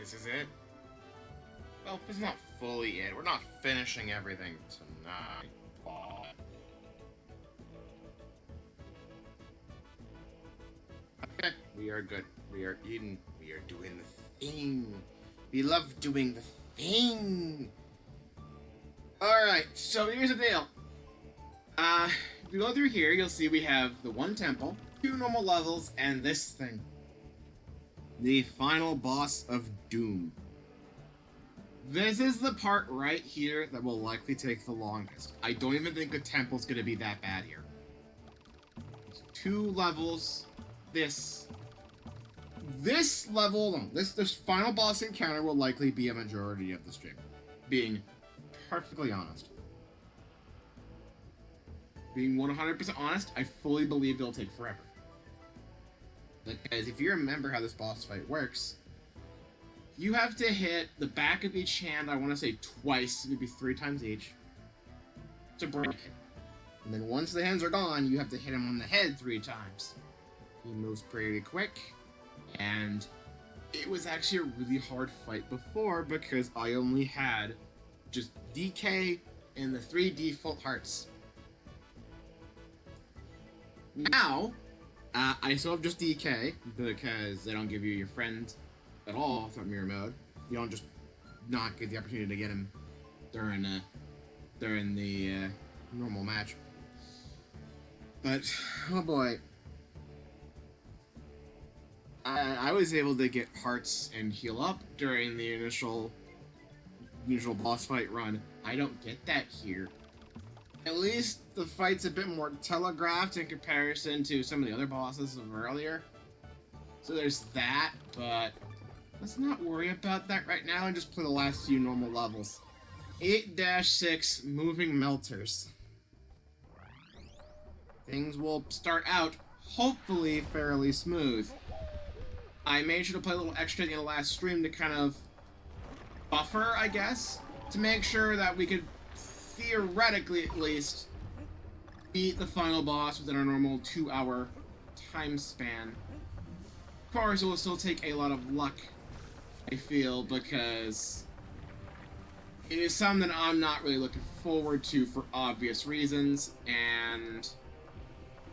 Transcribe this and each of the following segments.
this is it? Well, it's not fully it. We're not finishing everything tonight. Okay, we are good. We are eating. We are doing the thing. We love doing the thing. Alright, so here's the deal. If you go through here, you'll see we have the one temple, 2 normal levels, and this thing. The final boss of Doom. This is the part right here that will likely take the longest. I don't even think the temple's gonna be that bad here. 2 levels. This level alone, this final boss encounter will likely be a majority of the stream. Being perfectly honest. Being 100% honest, I fully believe it'll take forever. Because if you remember how this boss fight works, you have to hit the back of each hand, I want to say twice, maybe 3 times each, to break it. And then once the hands are gone, you have to hit him on the head 3 times. He moves pretty quick, and it was actually a really hard fight before because I only had just DK and the 3 default hearts. Now, I still have just DK because they don't give you your friend at all throughout mirror mode. You don't just not get the opportunity to get him during the normal match. But oh boy, I was able to get hearts and heal up during the initial boss fight run. I don't get that here. At least the fight's a bit more telegraphed in comparison to some of the other bosses of earlier. So there's that, but let's not worry about that right now and just play the last few normal levels. 8-6 Moving Melters. Things will start out, hopefully, fairly smooth. I made sure to play a little extra in the last stream to kind of buffer, I guess, to make sure that we could, theoretically at least, beat the final boss within our normal 2-hour time span. Of course, it will still take a lot of luck, I feel, because it is something that I'm not really looking forward to for obvious reasons, and,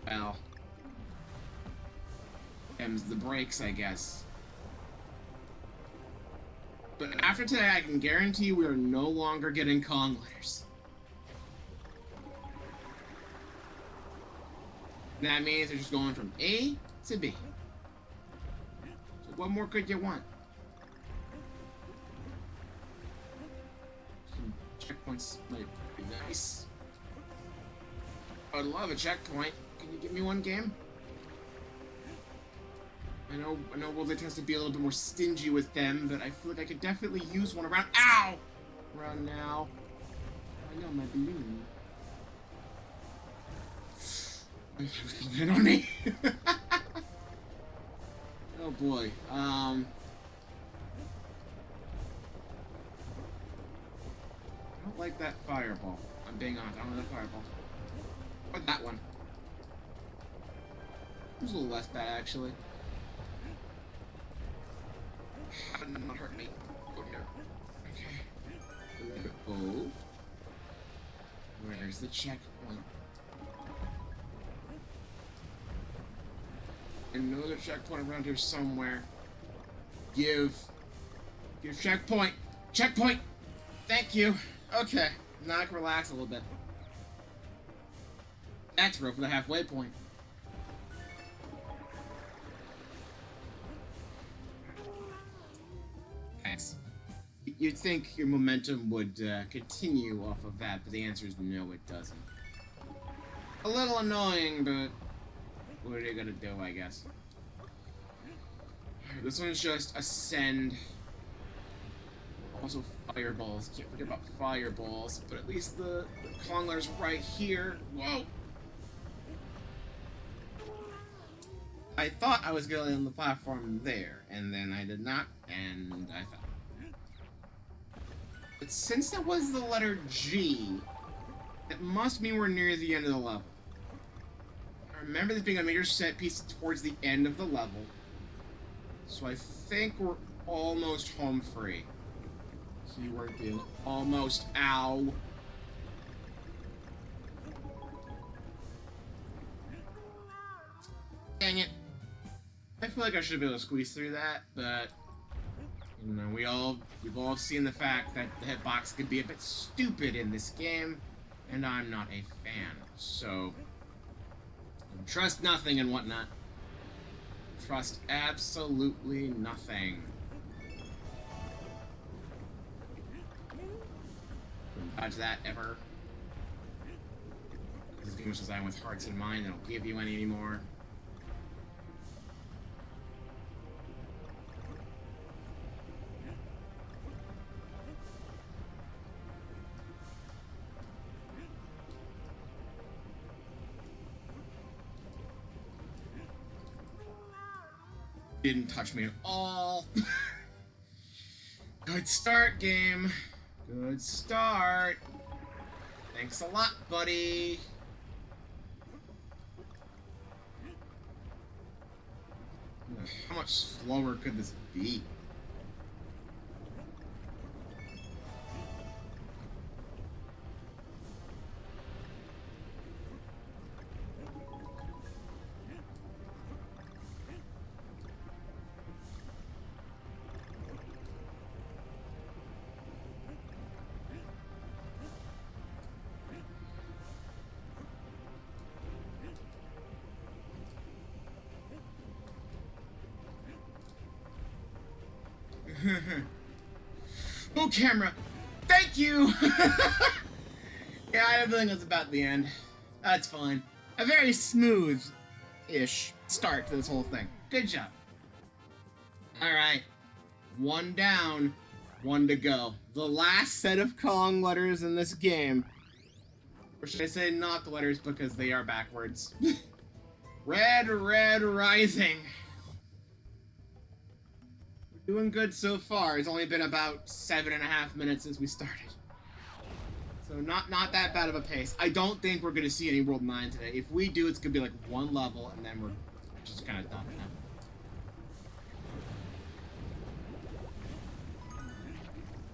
well, them's the breaks, I guess. But after today, I can guarantee you we are no longer getting Kong letters. That means they're just going from A to B. So what more could you want? Some checkpoints might be nice. I'd love a checkpoint. Can you give me one, game? I know World tends to be a little bit more stingy with them, but I feel like I could definitely use one around. Ow! Around now. I know my balloon. Hit on me. Oh boy. I don't like that fireball. I'm being honest. I don't like that fireball. Or that one. It was a little less bad, actually. How did it not hurt me? Go here. Okay. Oh. Where's the checkpoint? I know there's a checkpoint around here somewhere. Give checkpoint! Checkpoint! Thank you! Okay, now I can relax a little bit. That's row for the halfway point. Thanks. You'd think your momentum would continue off of that, but the answer is no, it doesn't. A little annoying, but what are you gonna do, I guess? This one's just ascend. Also fireballs. Can't forget about fireballs, but at least the Kongler's right here. Whoa! I thought I was going on the platform there, and then I did not, and I fell. But since that was the letter G, it must mean we're near the end of the level. I remember this being a major set piece towards the end of the level. So I think we're almost home free. Keyword being almost. Ow. Dang it. I feel like I should be able to squeeze through that, but you know, we've all seen the fact that the hitbox could be a bit stupid in this game, and I'm not a fan. So trust nothing and whatnot. Trust absolutely nothing. Don't dodge that ever. This game is designed with hearts in mind. They don't give you any anymore. Didn't touch me at all. Good start, game. Good start. Thanks a lot, buddy. How much slower could this be? Oh, camera! Thank you! Yeah, I have a feeling that's about the end. That's fine. A very smooth-ish start to this whole thing. Good job. Alright. One down, one to go. The last set of Kong letters in this game. Or should I say not the letters because they are backwards. Red, Red Rising. Doing good so far. It's only been about 7.5 minutes since we started. So not that bad of a pace. I don't think we're going to see any World 9 today. If we do, it's going to be like one level, and then we're just kind of done now.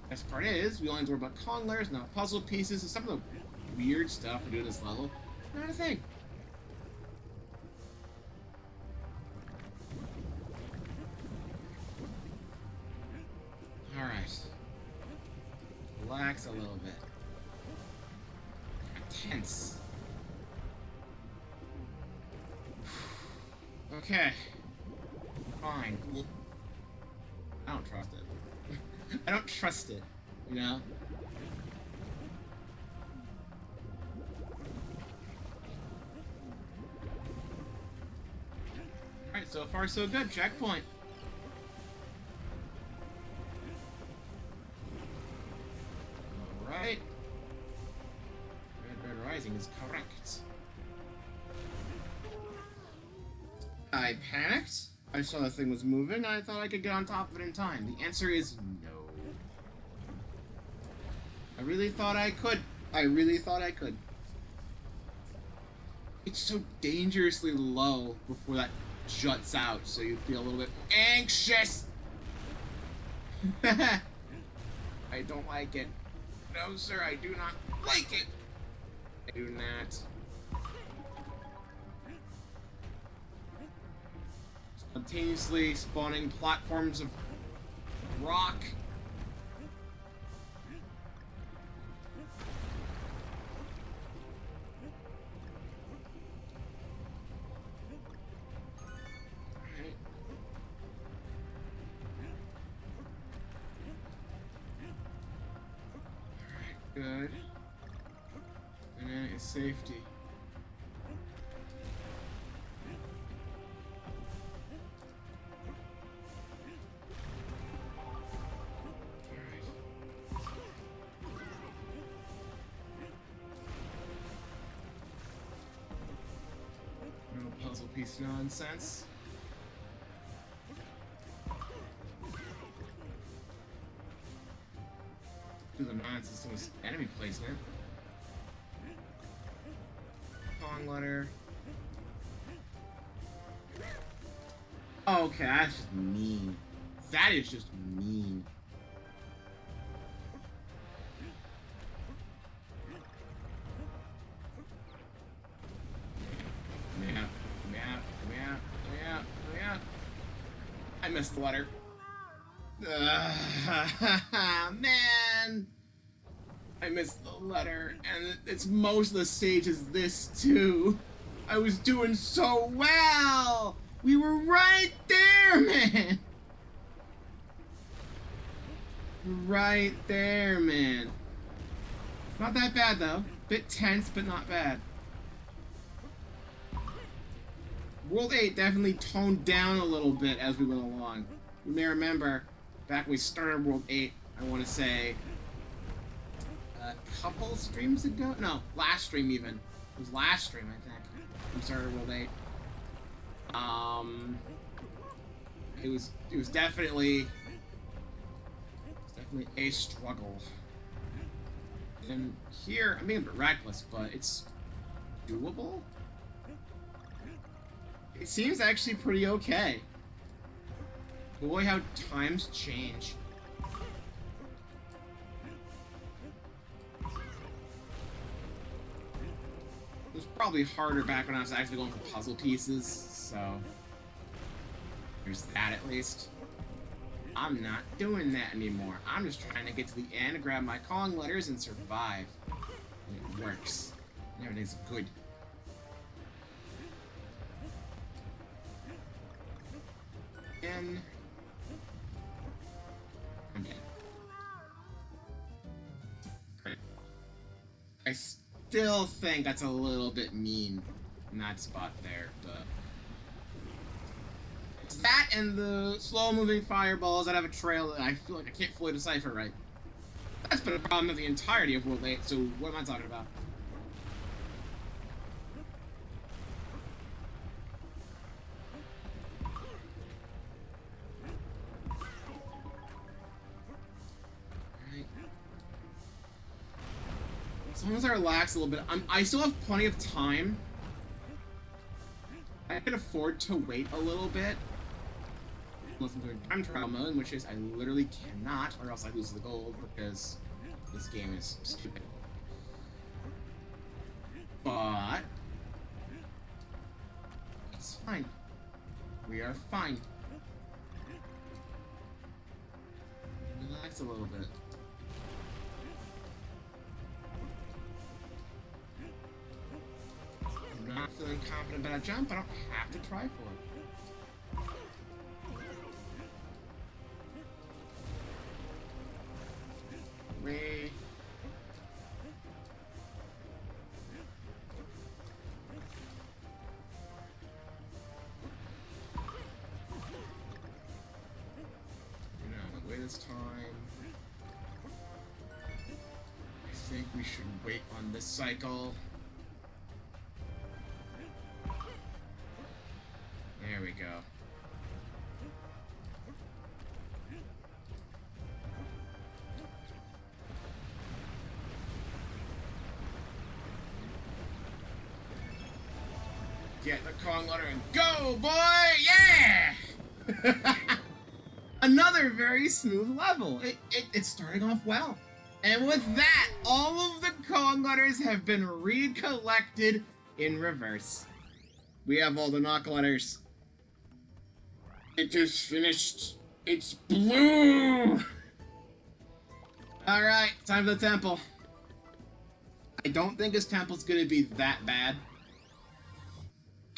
Best part is, we only have to worry about Kong layers, not puzzle pieces, and some of the weird stuff we do this level. Not a thing. Alright. Relax a little bit. Tense. Okay. Fine. I don't trust it. I don't trust it, you know? Alright, so far so good. Checkpoint. Alright. Red Rising is correct. I panicked. I saw the thing was moving, and I thought I could get on top of it in time. The answer is no. I really thought I could. I really thought I could. It's so dangerously low before that juts out, so you feel a little bit anxious. I don't like it. No, sir, I do not like it. I do not. Spontaneously spawning platforms of rock. Alright. Good. And then it's safety. No puzzle piece nonsense. Do the nonsense to this enemy placement. Kong letter. Okay. Okay, that's just mean. That is just mean. Yeah. I missed the letter. Man. I missed the letter, and it's most of the stage is this too. I was doing so well. We were right there, man. Right there, man. Not that bad though. Bit tense, but not bad. World 8 definitely toned down a little bit as we went along. You may remember, back when we started World 8, I want to say, a couple streams ago? No, last stream even. It was last stream, I think. We started World 8. It was definitely a struggle. And here, I'm being a bit reckless, but it's doable. It seems actually pretty okay. Boy, how times change. It was probably harder back when I was actually going for puzzle pieces, so there's that at least. I'm not doing that anymore. I'm just trying to get to the end and grab my calling letters and survive. And it works. And everything's good. And I'm dead. I still think that's a little bit mean in that spot there, but it's that and the slow-moving fireballs that have a trail that I feel like I can't fully decipher right. That's been a problem of the entirety of World 8, so what am I talking about? As long as I relax a little bit, I still have plenty of time. I can afford to wait a little bit. Unless I'm doing time trial mode, in which case I literally cannot, or else I lose the gold, because this game is stupid. But it's fine. We are fine. Relax a little bit. I'm not feeling confident about a jump, I don't have to try for it. Way. No, wait this time. I think we should wait on this cycle. There we go. Get the Kong letter and go, boy! Yeah! Another very smooth level. It's starting off well. And with that, all of the Kong letters have been recollected in reverse. We have all the knock letters. It just finished. It's blue! Alright, time for the temple. I don't think this temple's gonna be that bad.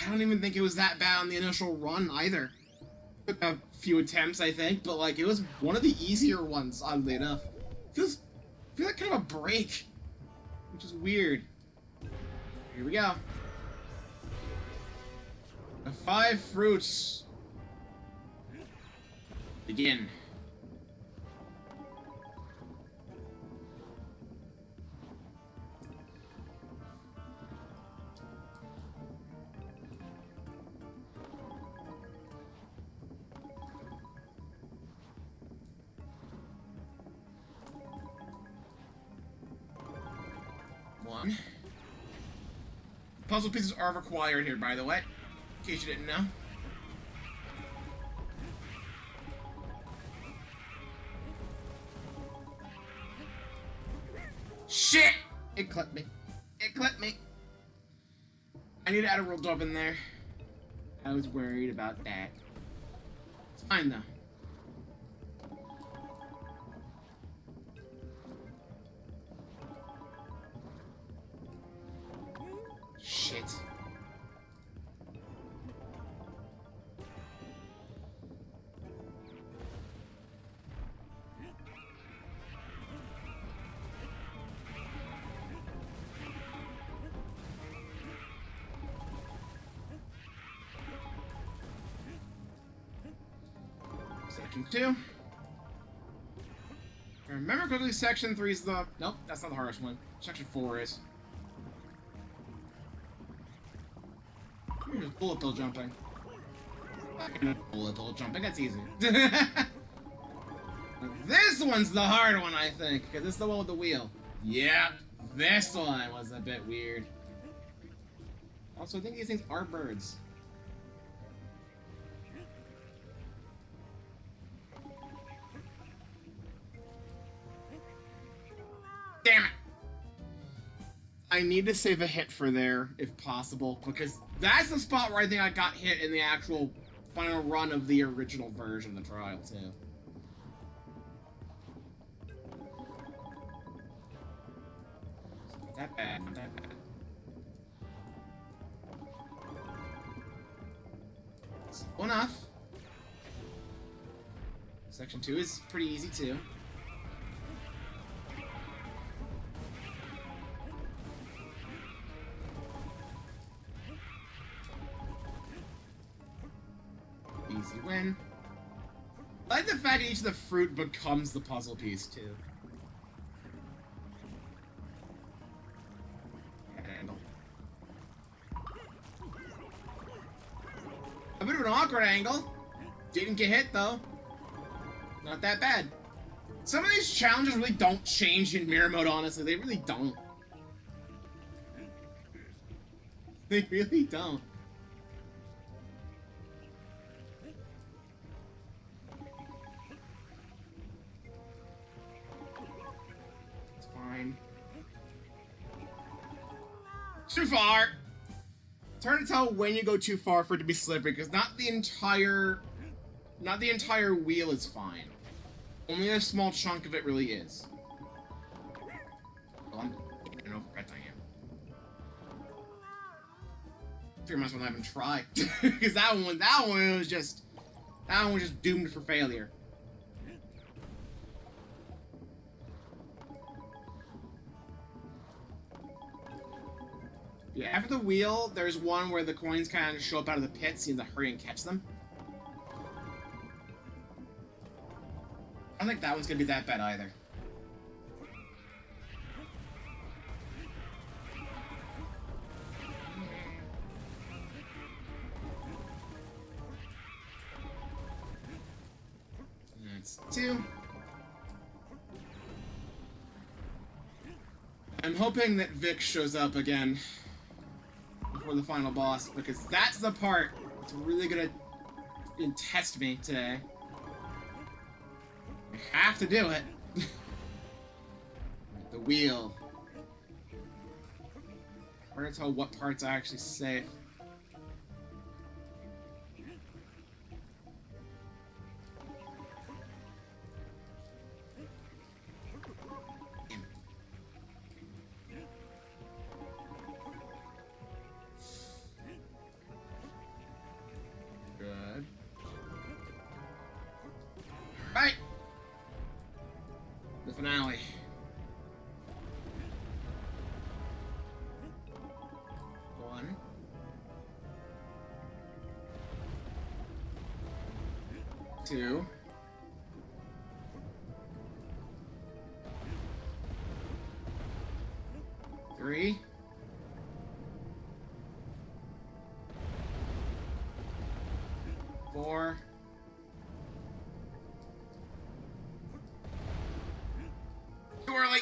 I don't even think it was that bad on the initial run either. Took a few attempts, I think, but like it was one of the easier ones, oddly enough. Feels like kind of a break, which is weird. Here we go. The 5 fruits. Begin. One. Puzzle pieces are required here, by the way, in case you didn't know. Shit! It clipped me. It clipped me. I need to add a roll jump in there. I was worried about that. It's fine though. Shit. Section 2. Remember quickly, Section 3 is the... Nope, that's not the hardest one. Section 4 is. Here's bullet bill jumping. Bullet bill jumping, that's easy. This one's the hard one, I think, because this is the one with the wheel. Yep, this one was a bit weird. Also, I think these things are birds. Damn it! I need to save a hit for there, if possible, because that's the spot where I think I got hit in the actual final run of the original version of the trial, too. Not that bad, not that bad. Simple enough. Section 2 is pretty easy, too. Easy win. I like the fact that each of the fruit becomes the puzzle piece, too. Angle. A bit of an awkward angle. Didn't get hit, though. Not that bad. Some of these challenges really don't change in mirror mode, honestly. They really don't. They really don't. Too far! It's hard to tell when you go too far for it to be slippery, because not the entire wheel is fine. Only a small chunk of it really is. Well, I don't know how correct I am. I figure I might as well not even try. Because that one was just doomed for failure. Yeah, after the wheel, there's one where the coins kind of show up out of the pit, so you have to hurry and catch them. I don't think that one's gonna be that bad either. That's 2. I'm hoping that Vic shows up again before the final boss, because that's the part that's really gonna test me today. I have to do it. The wheel. Hard to tell what parts I actually safe. Good. Right. The finale. One. Two. Three. 4. 'Too early.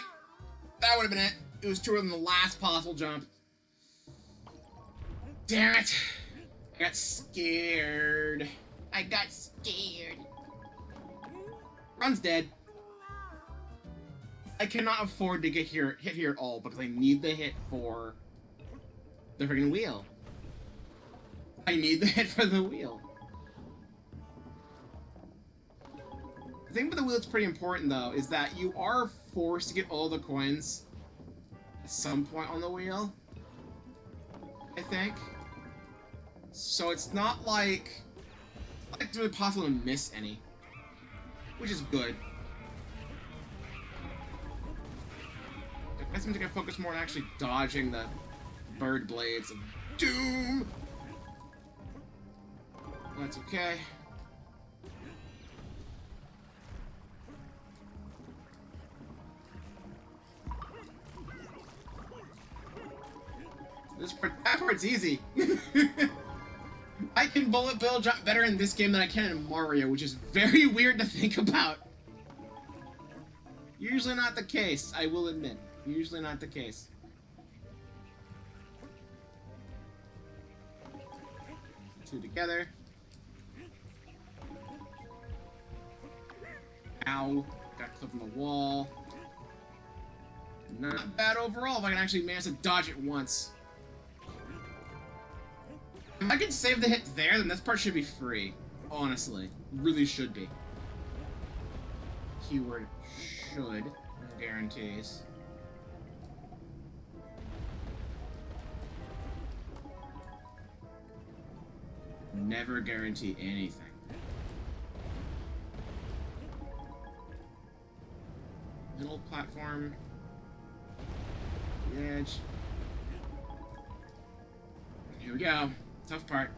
That would have been it. It was too early in the last possible jump. Damn it. I got scared. I got scared. Run's dead. I cannot afford to hit here at all because I need the hit for the freaking wheel. I need the hit for the wheel. The thing with the wheel that's pretty important, though, is that you are forced to get all the coins at some point on the wheel, I think. So it's not like it's really possible to miss any, which is good. I guess I'm gonna focus more on actually dodging the bird blades of doom. That's okay. That part's easy. I can bullet bill jump better in this game than I can in Mario, which is very weird to think about. Usually not the case, I will admit. Usually not the case. Two together. Ow. Got clipped on the wall. Not bad overall if I can actually manage to dodge it once. If I can save the hit there, then this part should be free. Honestly. Really should be. Keyword should. No guarantees. Never guarantee anything. Middle platform. The edge. Here we go. Tough part.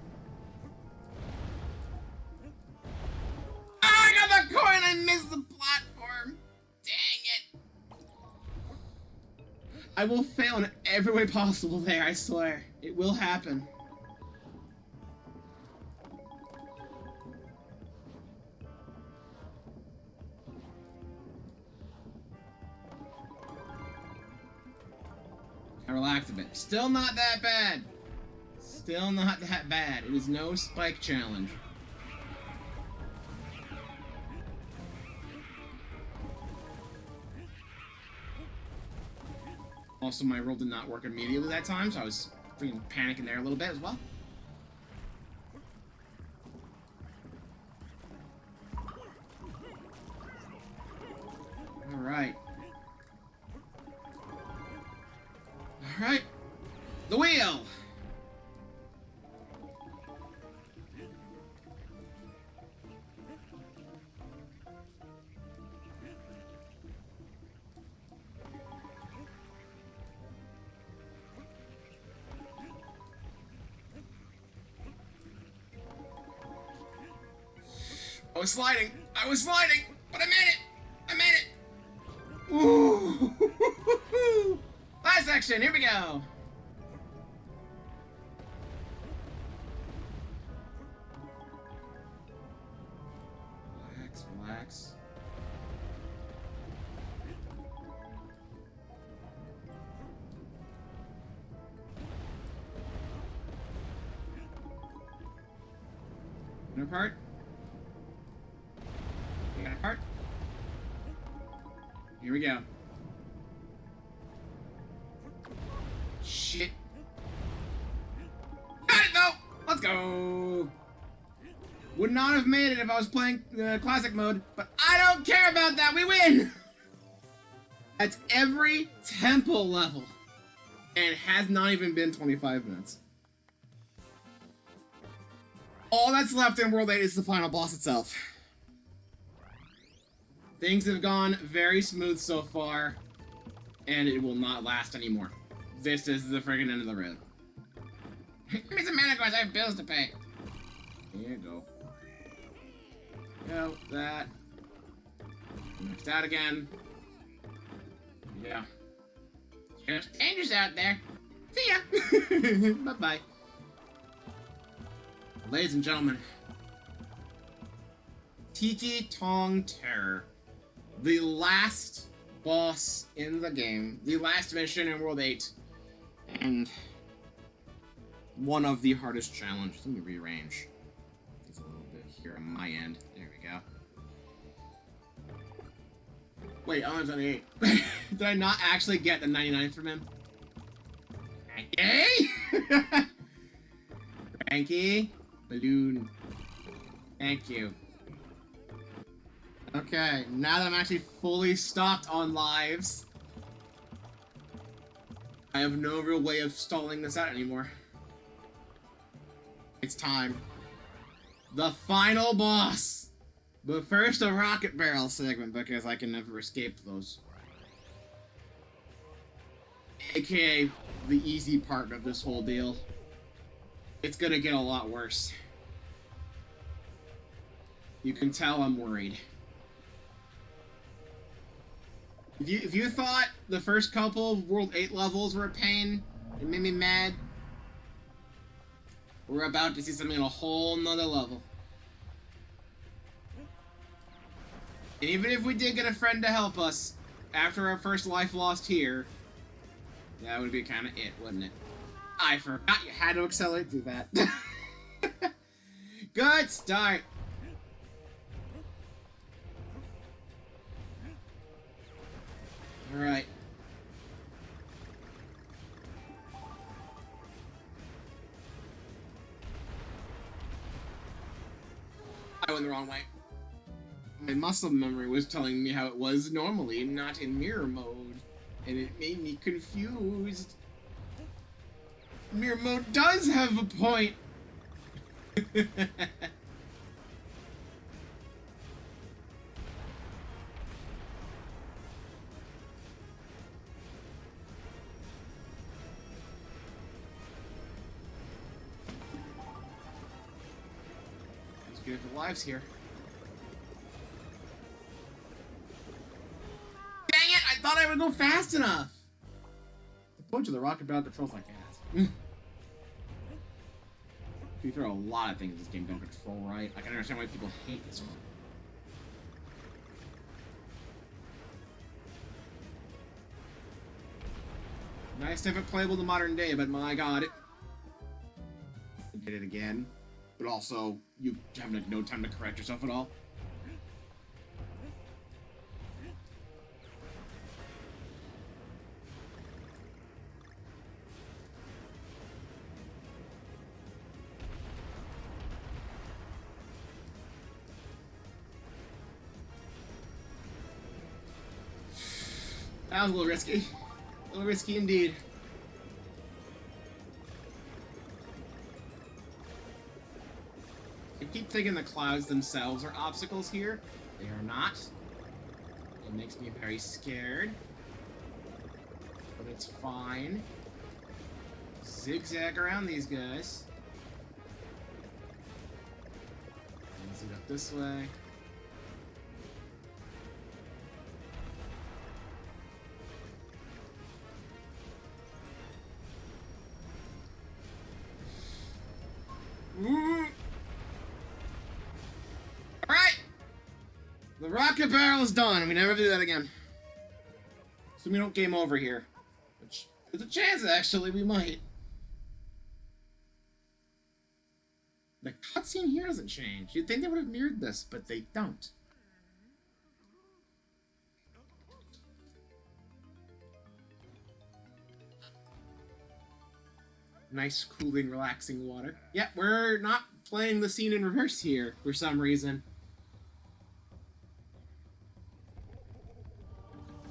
Oh, I got the coin! I missed the platform! Dang it! I will fail in every way possible there, I swear. It will happen. I relaxed a bit. Still not that bad. Still not that bad. It is no spike challenge. Also, my roll did not work immediately that time, so I was freaking panicking there a little bit as well. Alright. Alright. The wheel! I was sliding, but I made it! I made it! Ooh! Last section, here we go! Relax, relax. Inner part? Part. Here we go. Shit. Got it though! Let's go! Would not have made it if I was playing classic mode, but I don't care about that, we win! That's every temple level. And it has not even been 25 minutes. All that's left in World 8 is the final boss itself. Things have gone very smooth so far, and it will not last anymore. This is the friggin' end of the road. Give me some mana coins, I have bills to pay. Here you go. Go, that. Maxed out again. Yeah. There's dangers out there. See ya! Bye-bye. Ladies and gentlemen. Tiki Tong Terror. The last boss in the game, the last mission in World 8, and one of the hardest challenges. Let me rearrange these a little bit here on my end. There we go. Wait, I'm on 78. Did I not actually get the 99 from him? Frankie? Frankie? Balloon. Thank you. Okay, now that I'm actually fully stocked on lives, I have no real way of stalling this out anymore. It's time. The final boss! But first, a rocket barrel segment, because I can never escape those. AKA the easy part of this whole deal. It's gonna get a lot worse. You can tell I'm worried. If you thought the first couple of World 8 levels were a pain, it made me mad, we're about to see something on a whole nother level. And even if we did get a friend to help us after our first life lost here, that would be kind of it, wouldn't it? I forgot you had to accelerate through that. Good start. Alright. I went the wrong way. My muscle memory was telling me how it was normally, not in mirror mode. And it made me confused. Mirror mode does have a point! Let's get the lives here. Dang it! I thought I would go fast enough! The point of the rocket barrel controls like ass. You throw a lot of things this game don't control right. I can understand why people hate this one. Nice to have it playable in the modern day, but my god, it did it again. But also, you have no time to correct yourself at all. That was a little risky. A little risky indeed. I keep thinking the clouds themselves are obstacles here. They are not. It makes me very scared. But it's fine. Zigzag around these guys. Let's get up this way. Alright! The rocket barrel is done. We never do that again. So we don't game over here. Which, there's a chance, actually, we might. The cutscene here doesn't change. You'd think they would have mirrored this, but they don't. Nice, cooling, relaxing water. Yeah, we're not playing the scene in reverse here, for some reason.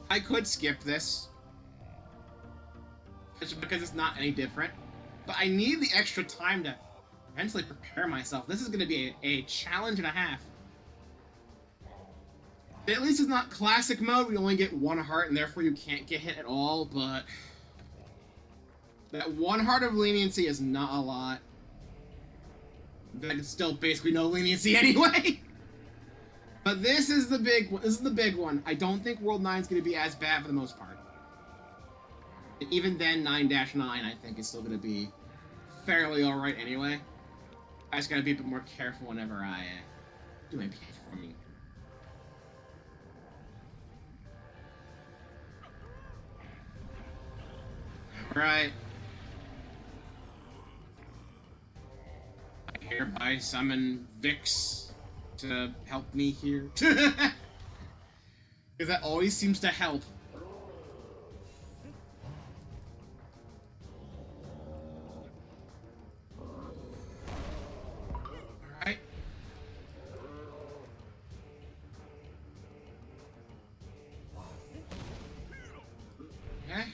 I could skip this. Just because it's not any different. But I need the extra time to mentally prepare myself. This is going to be a challenge and a half. At least it's not classic mode. We only get one heart, and therefore you can't get hit at all, but that one heart of leniency is not a lot. But it's still basically no leniency anyway. But this is the big one. This is the big one. I don't think World 9 is going to be as bad for the most part. And even then, 9-9 I think is still going to be fairly alright anyway. I just gotta be a bit more careful whenever I do my platforming. Alright. I hereby summon Vix to help me here. Because that always seems to help. Alright. Okay.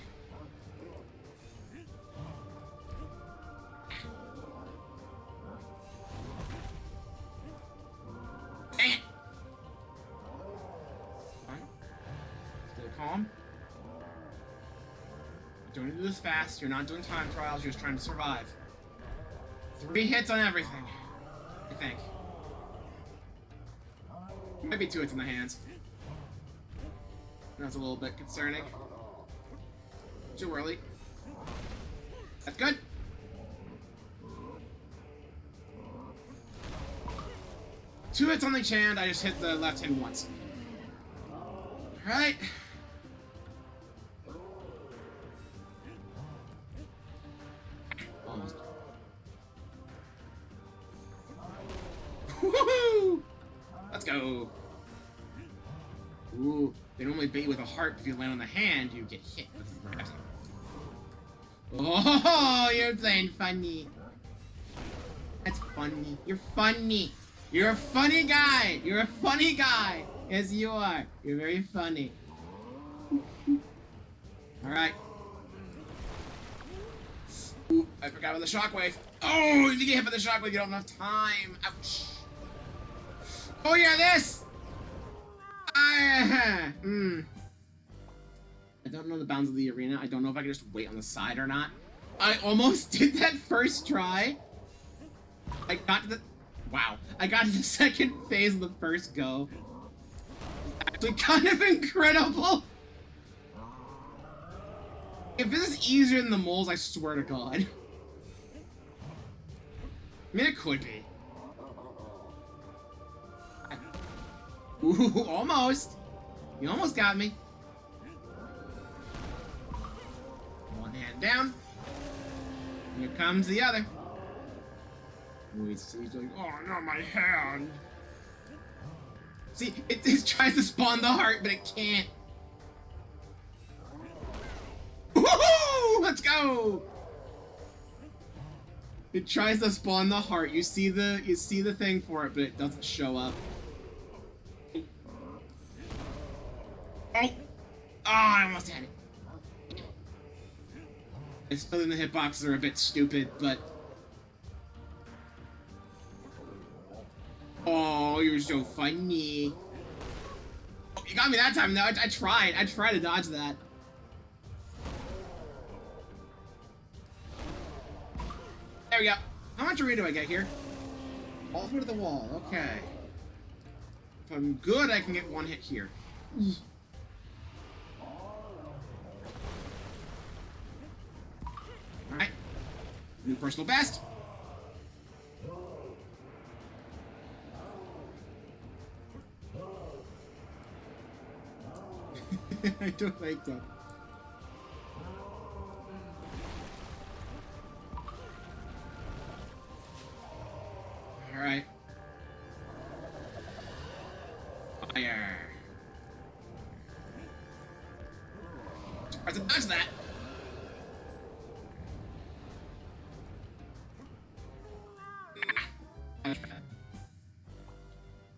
Dang it! Stay calm. Don't do this fast. You're not doing time trials. You're just trying to survive. 3 hits on everything, I think. Maybe 2 hits in the hands. That's a little bit concerning. Too early. That's good. Two hits on the hand. I just hit the left hand once. Alright. Almost. Woohoo! Let's go. Ooh, they normally bait with a heart. If you land on the hand, you get hit with the gravity. Oh, you're playing funny. That's funny. You're funny. You're a funny guy. You're a funny guy. Yes, you are. You're very funny. Alright. Ooh, I forgot about the shockwave. Oh, if you get hit by the shockwave, you don't have enough time. Ouch. Oh, yeah, this! I don't know the bounds of the arena. I don't know if I can just wait on the side or not. I almost did that first try. I got to the... Wow. I got to the second phase of the first go. Actually kind of incredible. If this is easier than the moles, I swear to God. I mean, it could be. Ooh, almost. You almost got me. One hand down. Here comes the other. Ooh, he's like, oh, not my hand. See, it tries to spawn the heart, but it can't. Woohoo! Let's go! It tries to spawn the heart. You see the thing for it, but it doesn't show up. Oh! I almost had it. It's feeling the hitboxes are a bit stupid, but... Oh, you're so funny. Oh, you got me that time, though. I tried. I tried to dodge that. There we go. How much arena do I get here? All through to the wall. Okay. If I'm good, I can get one hit here. Alright. New personal best. I don't like that. Alright. Fire. Try to dodge that.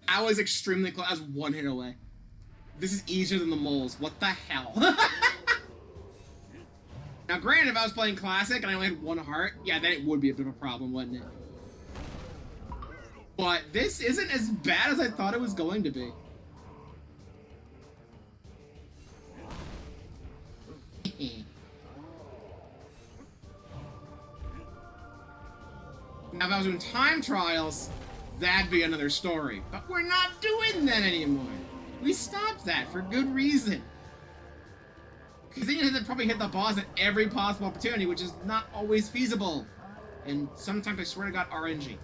I was extremely close. I was one hit away. This is easier than the moles. What the hell? Now, granted, if I was playing Classic and I only had one heart, yeah, then it would be a bit of a problem, wouldn't it? But this isn't as bad as I thought it was going to be. Now, if I was doing time trials, that'd be another story. But we're not doing that anymore. We stopped that for good reason. Because then you have to probably hit the boss at every possible opportunity, which is not always feasible. And sometimes I swear to God, RNG.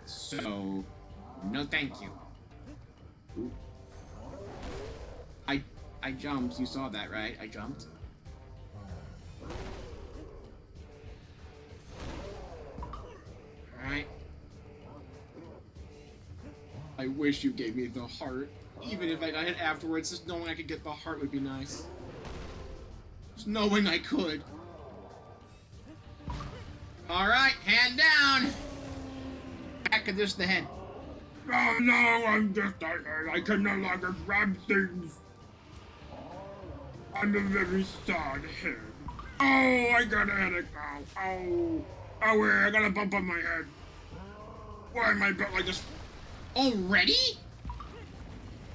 So, no thank you. Ooh. I jumped. You saw that, right? I jumped. Alright. I wish you gave me the heart. Even if I got hit afterwards, just knowing I could get the heart would be nice. Just knowing I could. Alright, hand down! Back of just the head. Oh no, I'm just a head. I can no longer grab things. I'm a very sad head. Oh, I got a headache now. Oh. Oh, wait, I got a bump on my head. Why am I built like this? Already?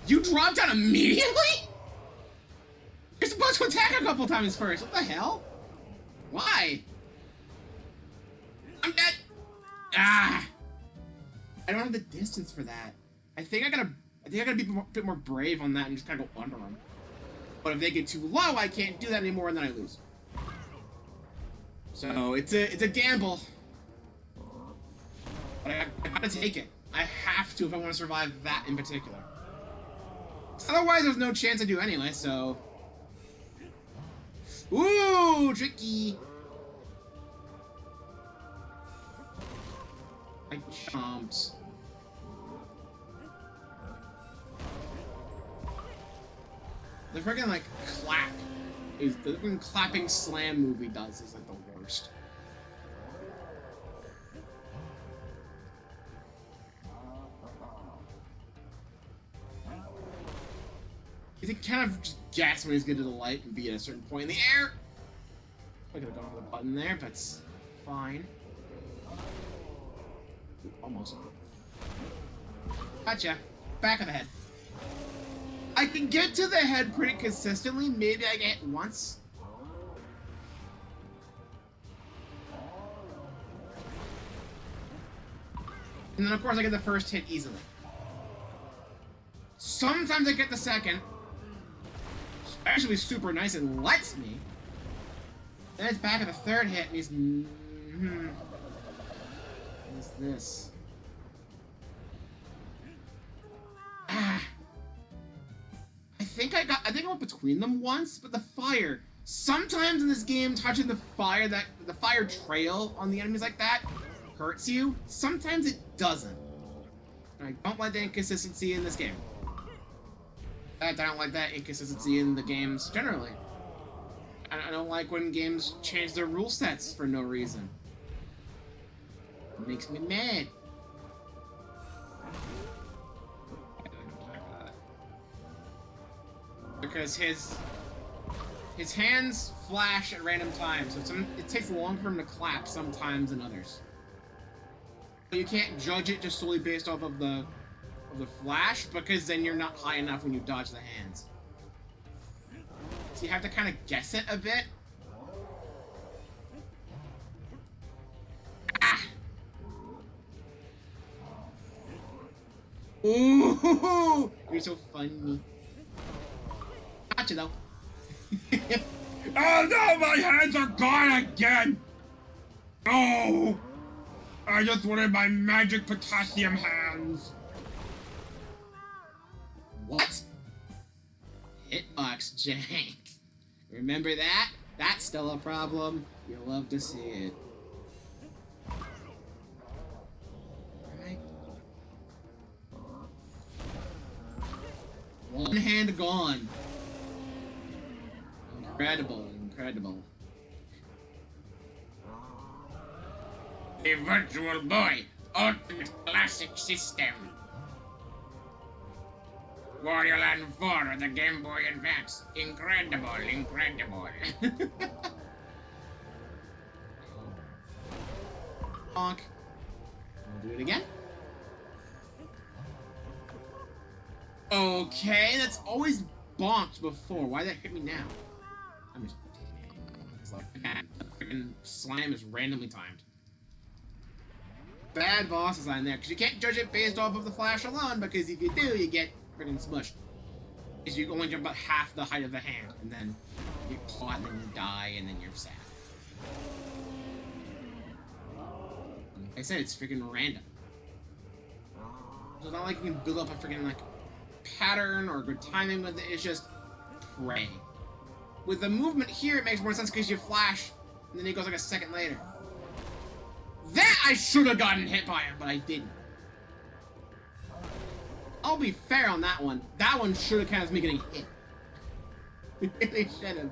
You dropped down immediately? You're supposed to attack a couple times first. What the hell? Why? I'm dead. Ah. I don't have the distance for that. I think I gotta be a bit more brave on that and just kind of go under them. But if they get too low, I can't do that anymore, and then I lose. So it's a gamble. But I gotta take it. I have to if I want to survive that in particular. Otherwise, there's no chance I do anyway. So, ooh, tricky. I jumped. The freaking like clap is the freaking clapping slam move he does is like the worst. He kind of just guess when he's getting to the light and be at a certain point in the air. I could have gone for the button there, but it's fine. Ooh, almost. Gotcha. Back of the head. I can get to the head pretty consistently. Maybe I get hit once. And then, of course, I get the first hit easily. Sometimes I get the second. Actually super nice and lets me. Then it's back at the third hit and he's... What's this? Ah. I think I went between them once, but the fire. Sometimes in this game, touching the fire trail on the enemies like that hurts you. Sometimes it doesn't. And I don't like the inconsistency in this game. I don't like that inconsistency in the games generally. I don't like when games change their rule sets for no reason. It makes me mad. Because his hands flash at random times, so it takes longer for him to clap sometimes than others. But you can't judge it just solely based off of the flash, because then you're not high enough when you dodge the hands. So you have to kind of guess it a bit. Ah! Ooh! You're so funny. Gotcha though. Oh no, my hands are gone again! Oh! I just wanted my magic potassium hands. What? Hitbox jank. Remember that? That's still a problem. You'll love to see it. Alright. One hand gone. Incredible, incredible. The Virtual Boy Ultimate Classic System. Wario Land 4 on the Game Boy Advance. Incredible, incredible. Bonk. We'll do it again. Okay, that's always bonked before. Why did that hit me now? I'm just... It's like, freaking slam is randomly timed. Bad boss design there, because you can't judge it based off of the flash alone, because if you do, you get freaking smushed. Because you only jump about half the height of the hand, and then you get caught, and then you die, and then you're sad. Like I said, it's freaking random. So it's not like you can build up a freaking, like, pattern or good timing with it, it's just pray. With the movement here, it makes more sense because you flash, and then it goes like a second later. That I should have gotten hit by it, but I didn't. I'll be fair on that one. That one should have counted as me getting hit. They should have.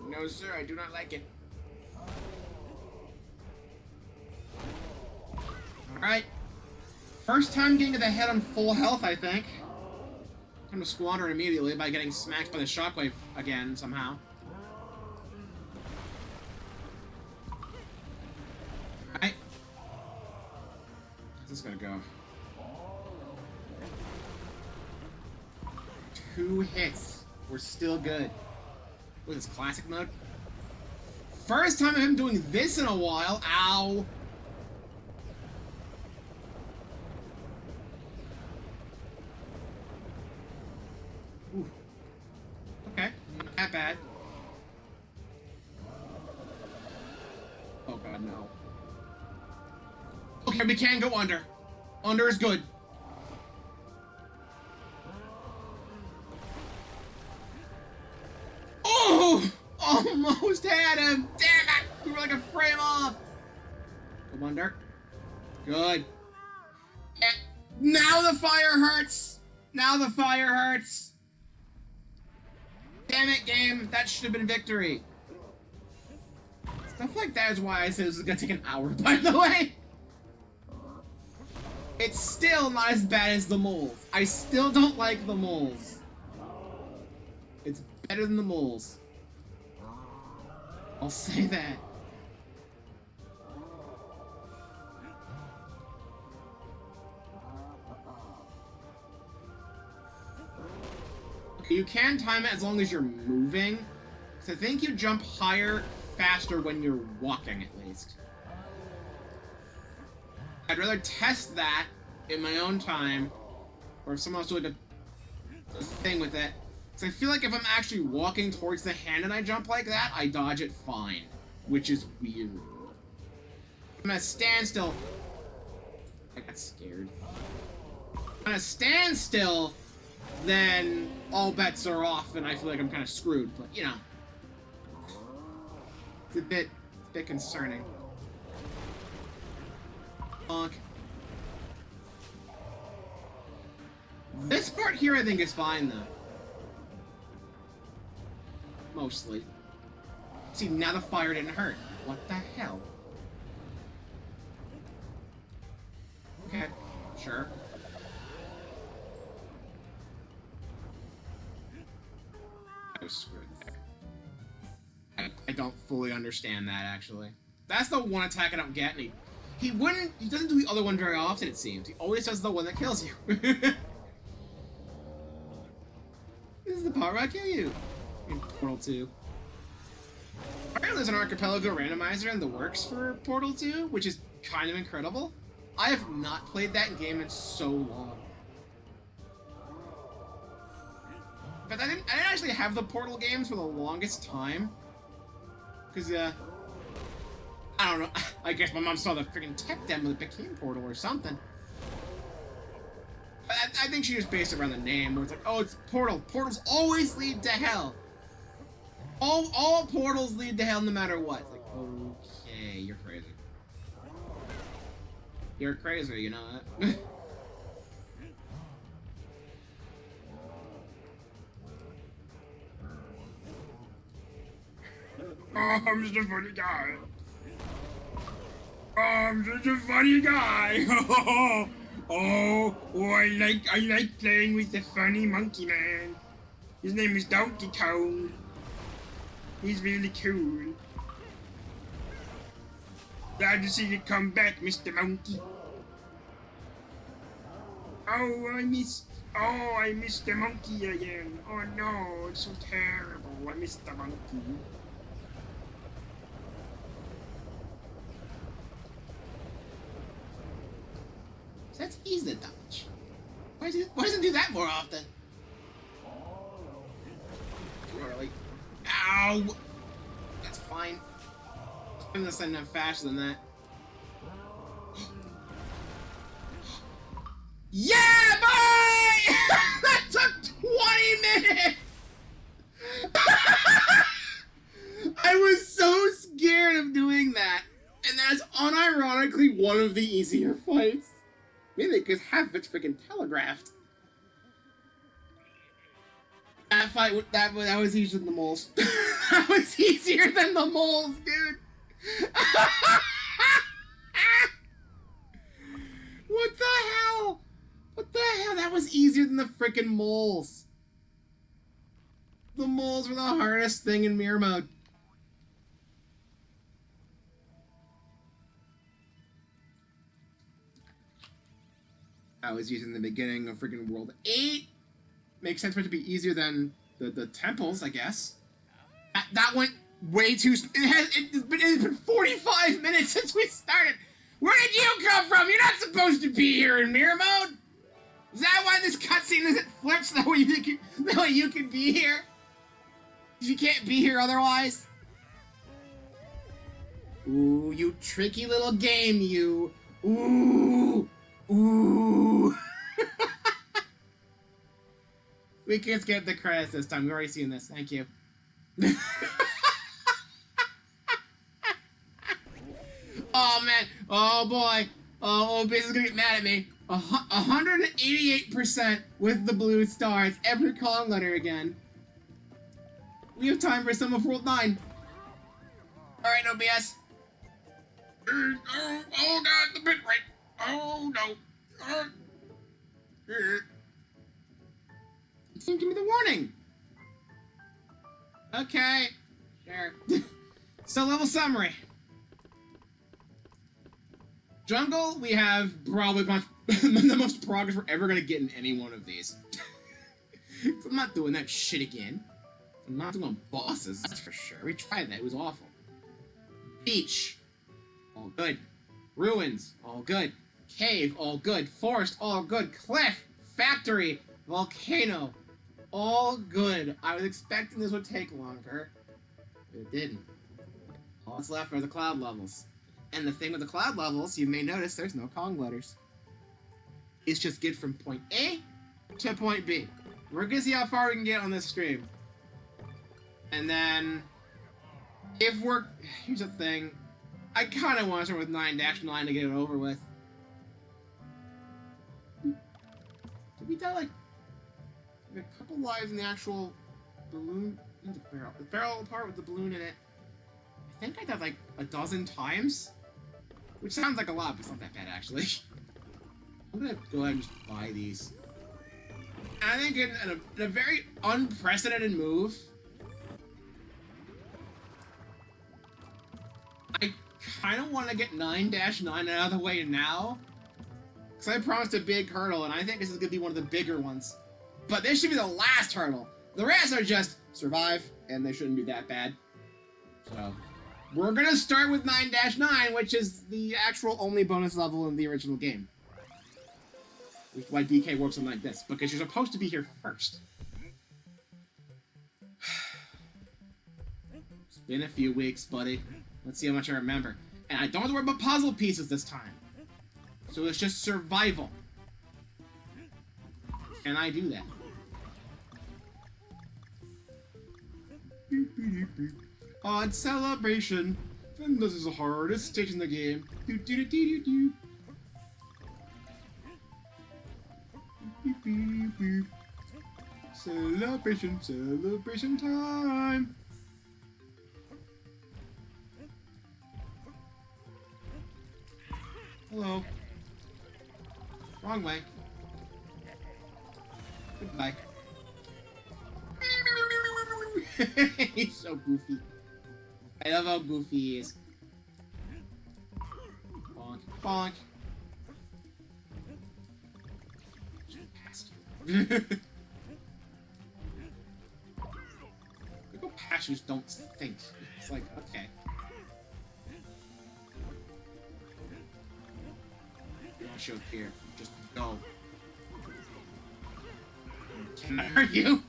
No, sir, I do not like it. Alright. First time getting to the head on full health, I think. Time to squander immediately by getting smacked by the shockwave again, somehow. Alright. How's this gonna go? 2 hits. We're still good. What is this, classic mode? First time of him doing this in a while. Ow. Ooh. Okay, not that bad. Oh god, no. Okay, we can go under. Under is good. Oh! Almost had him! Damn it! We were like a frame off! Go under. Good. Now the fire hurts! Now the fire hurts! Damn it, game. That should have been victory. Stuff like that is why I said this is gonna take an hour, by the way. It's still not as bad as the moles. I still don't like the moles. It's better than the moles. I'll say that. You can time it as long as you're moving. So I think you jump higher, faster when you're walking, at least. I'd rather test that in my own time, or if someone else doing a thing with it. Because I feel like if I'm actually walking towards the hand and I jump like that, I dodge it fine. Which is weird. I'm at a standstill. I got scared. On a standstill, then all bets are off and I feel like I'm kind of screwed. But, you know. It's a bit concerning. Bonk. This part here I think is fine though. Mostly. See, now the fire didn't hurt. What the hell? Okay, sure. I was screwed there. I don't fully understand that, actually. That's the one attack I don't get, and he doesn't do the other one very often, it seems. He always does the one that kills you. This is the part where I kill you. In Portal 2. Apparently there's an archipelago randomizer in the works for Portal 2, which is kind of incredible. I have not played that game in so long. But I didn't actually have the Portal games for the longest time. Because, I don't know, I guess my mom saw the freaking tech demo that became Portal or something. I think she just based it around the name, where it's like, oh, it's Portal. Portals always lead to hell. All portals lead to hell no matter what. It's like, okay, you're crazy. You're crazy, you know that? Oh, I'm just a funny guy. Oh, I'm such a funny guy. Oh, I like playing with the funny monkey man. His name is Donkey Kong. He's really cool. Glad to see you come back, Mr. Monkey. Oh, I missed the monkey again. Oh no, it's so terrible. I missed the monkey. That's easy to dodge. Why doesn't it do that more often? Too early. Ow! That's fine. I'm gonna send them faster than that. Yeah, boy! That took 20 it! I was so scared of doing that. And that's unironically one of the easier fights. Maybe because half of it's freaking telegraphed. That fight, that was easier than the moles. That was easier than the moles, dude. What the hell? What the hell? That was easier than the freaking moles. The moles were the hardest thing in mirror mode. I was using the beginning of freaking World 8. Makes sense for it to be easier than the temples, I guess. That went way too... It's been 45 minutes since we started. Where did you come from? You're not supposed to be here in mirror mode. Is that why this cutscene isn't flipped so that way you can be here? You can't be here otherwise? Ooh, you tricky little game, you. Ooh. Ooh. We can skip the credits this time. We've already seen this. Thank you. Oh, man. Oh, boy. Oh, Biz is gonna get mad at me. 188% with the blue stars. Every calling letter again. We have time for some of World 9. Alright, no BS. Oh, God, the bit rate. Oh, no. It seemed to give me the warning. Okay. Sure. So, level summary. Jungle, we have probably the most progress we're ever going to get in any one of these. So I'm not doing that shit again. I'm not doing bosses, that's for sure. We tried that, it was awful. Beach, all good. Ruins, all good. Cave, all good. Forest, all good. Cliff, factory, volcano, all good. I was expecting this would take longer, but it didn't. All that's left are the cloud levels. And the thing with the cloud levels, you may notice there's no Kong letters. It's just get from point A to point B. We're gonna see how far we can get on this stream. And then, if we're... Here's the thing. I kind of want to start with 9-9 to get it over with. Did we die, like a couple lives in the actual balloon? In the barrel. The barrel part with the balloon in it. I think I died, like, a dozen times? Which sounds like a lot, but it's not that bad, actually. I'm gonna go ahead and just buy these. I think in a very unprecedented move, I kind of want to get 9-9 out of the way now. Because I promised a big hurdle, and I think this is going to be one of the bigger ones. But this should be the last hurdle. The rest are just survive, and they shouldn't be that bad. So, we're going to start with 9-9, which is the actual only bonus level in the original game. Which is why DK works on like this, because you're supposed to be here first. It's been a few weeks, buddy. Let's see how much I remember. And I don't have to worry about puzzle pieces this time. So it's just survival. Can I do that? Odd celebration. And this is the hardest stage in the game. Do do do do do. Celebration, celebration time. Hello. Wrong way. Goodbye. He's so goofy. I love how goofy he is. Bonk, bonk. People past you just don't think. It's like, okay. You don't show fear. Just go. Can I hurt you?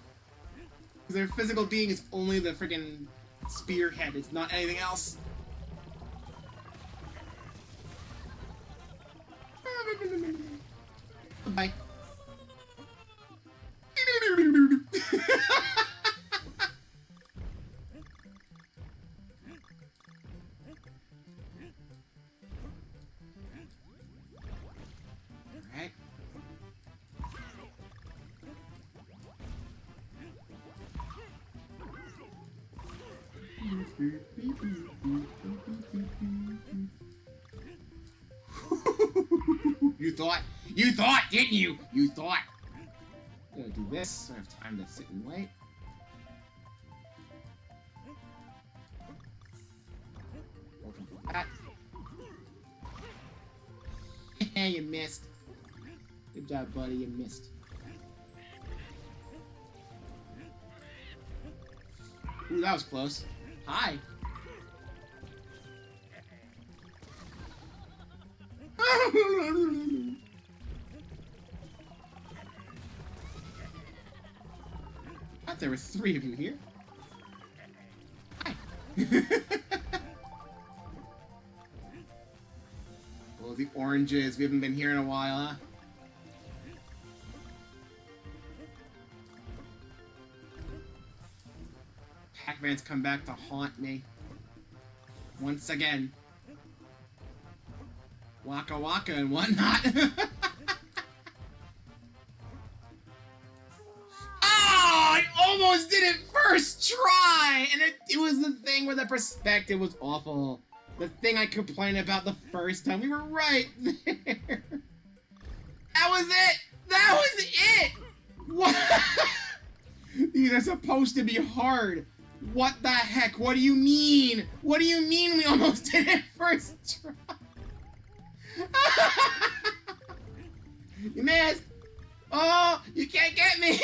Because their physical being is only the freaking spearhead. It's not anything else. Bye. Alright. You thought, didn't you? You thought. I'm gonna do this. I have time to sit and wait. Welcome to that. You missed. Good job, buddy. You missed. Ooh, that was close. Hi. I thought there were 3 of you here. Hi. Well, the oranges. We haven't been here in a while, huh? Pac-Man's come back to haunt me. Once again. Waka Waka and whatnot. I almost did it first try! And it was the thing where the perspective was awful. The thing I complained about the first time. We were right there. That was it! That was it! What? These are supposed to be hard. What the heck? What do you mean? What do you mean we almost did it first try? You missed! Oh, you can't get me!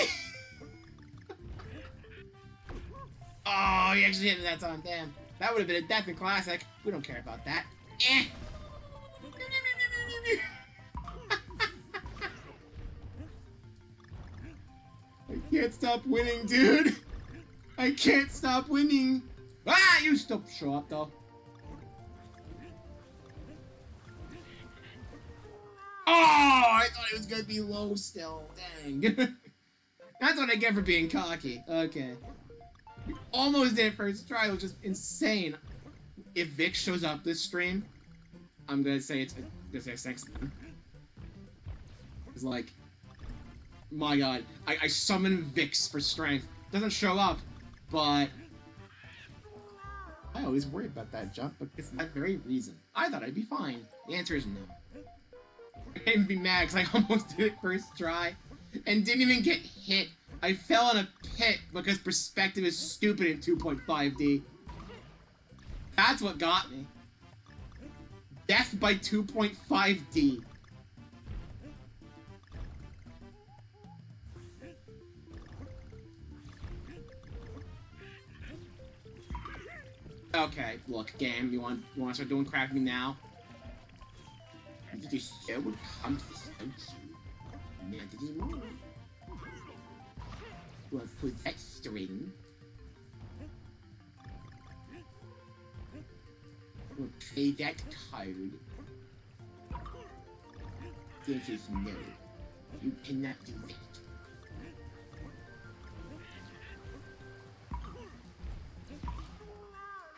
Oh, you actually hit me that time. Damn. That would have been a death in classic. We don't care about that. Eh. I can't stop winning, dude. I can't stop winning. Ah, you still show up, though. Oh, I thought it was gonna be low still. Dang. That's what I get for being cocky. Okay. We almost did it first try, which is insane. If Vic shows up this stream, I'm gonna say it's next time. It's like, my god, I summon Vix for strength. Doesn't show up, but I always worry about that jump, but it's that very reason. I thought I'd be fine. The answer is no. I can't even be mad because I almost did it first try and didn't even get hit. I fell in a pit because perspective is stupid in 2.5D. That's what got me. Death by 2.5D. Okay, look, game, you want to start doing crap with me now? The show would come to the show. Now did you move? We'll put that string. We'll play that card. This is no. You cannot do that.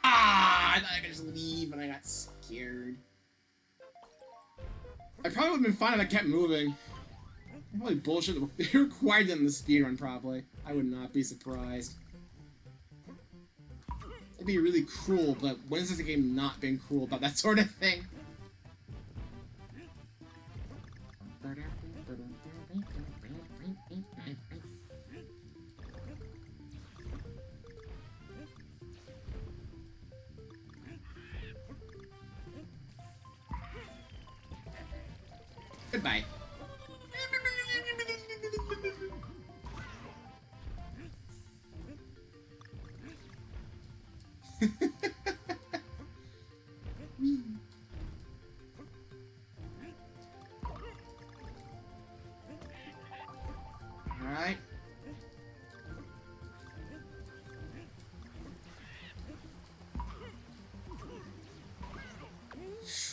Ah! I thought I could just leave and I got scared. I probably would have been fine if I kept moving. Probably bullshit. It required them in the speedrun, probably. I would not be surprised. It'd be really cruel, but when has this game not been cruel about that sort of thing? Goodbye. Alright.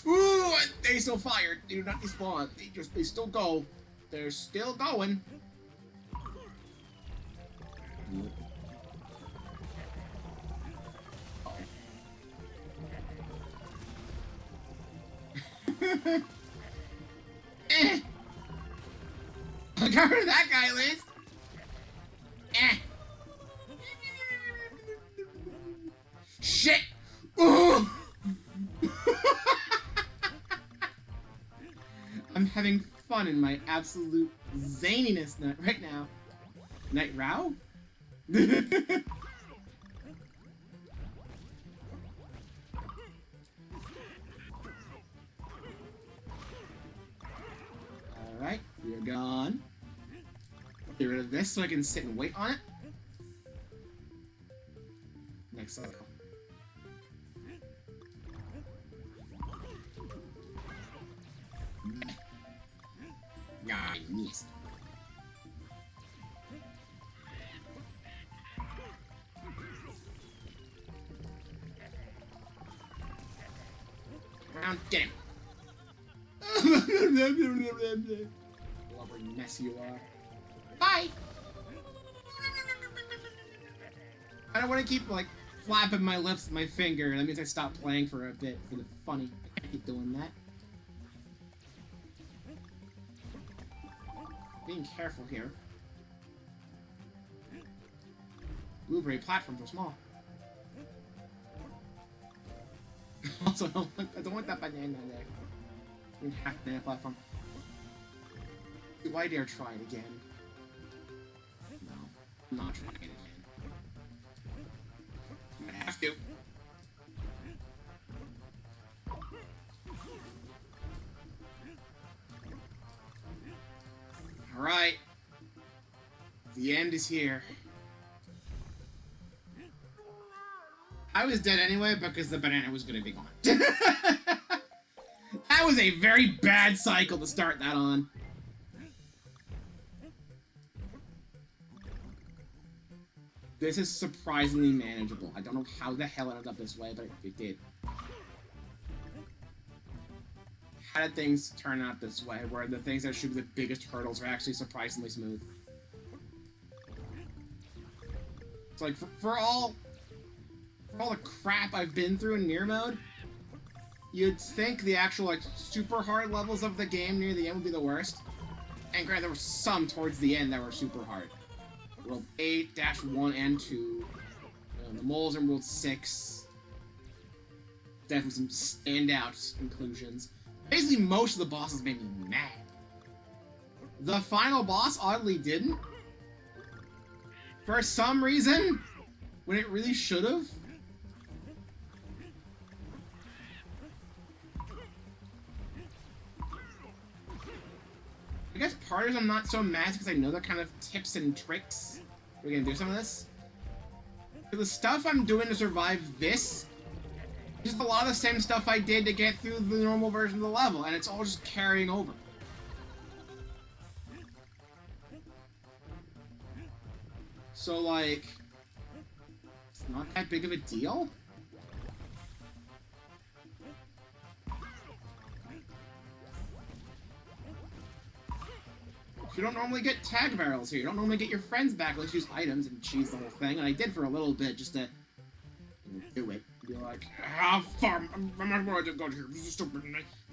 Ooh, they still fired. They do not despawn. They still go. They're still going. Eh. I got rid of that guy at least. Eh. Shit. Ooh. I'm having fun in my absolute zaniness right now. Night Row? Alright, we're gone. Get rid of this so I can sit and wait on it. Next cycle. I missed. Round, get him. Blubbery mess you are. Bye. I don't want to keep like flapping my lips with my finger. That means I stop playing for a bit for the funny. I can't keep doing that. Being careful here. Blueberry platforms are small. Also, I don't want that banana there. I mean, half banana platform. Do I dare try it again? No, I'm not trying it again. I'm gonna have to. Alright. The end is here. I was dead anyway because the banana was gonna be gone. That was a very bad cycle to start that on. This is surprisingly manageable. I don't know how the hell it ended up this way, but it did. How did things turn out this way, where the things that should be the biggest hurdles are actually surprisingly smooth? It's like, for all the crap I've been through in Nier mode, you'd think the actual, like, super hard levels of the game near the end would be the worst. And granted, there were some towards the end that were super hard. World 8-1 and 2. The moles in World 6. Definitely some standout inclusions. Basically, most of the bosses made me mad. The final boss oddly didn't. For some reason, when it really should have. I guess part of it I'm not so mad because I know the kind of tips and tricks. We're gonna do some of this. The stuff I'm doing to survive this is a lot of the same stuff I did to get through the normal version of the level, and it's all just carrying over. So, like, it's not that big of a deal? You don't normally get tag barrels here. You don't normally get your friends back. Let's use items and cheese the whole thing. And I did for a little bit just to do it. Be like, how far? I'm not going to go here. This is stupid.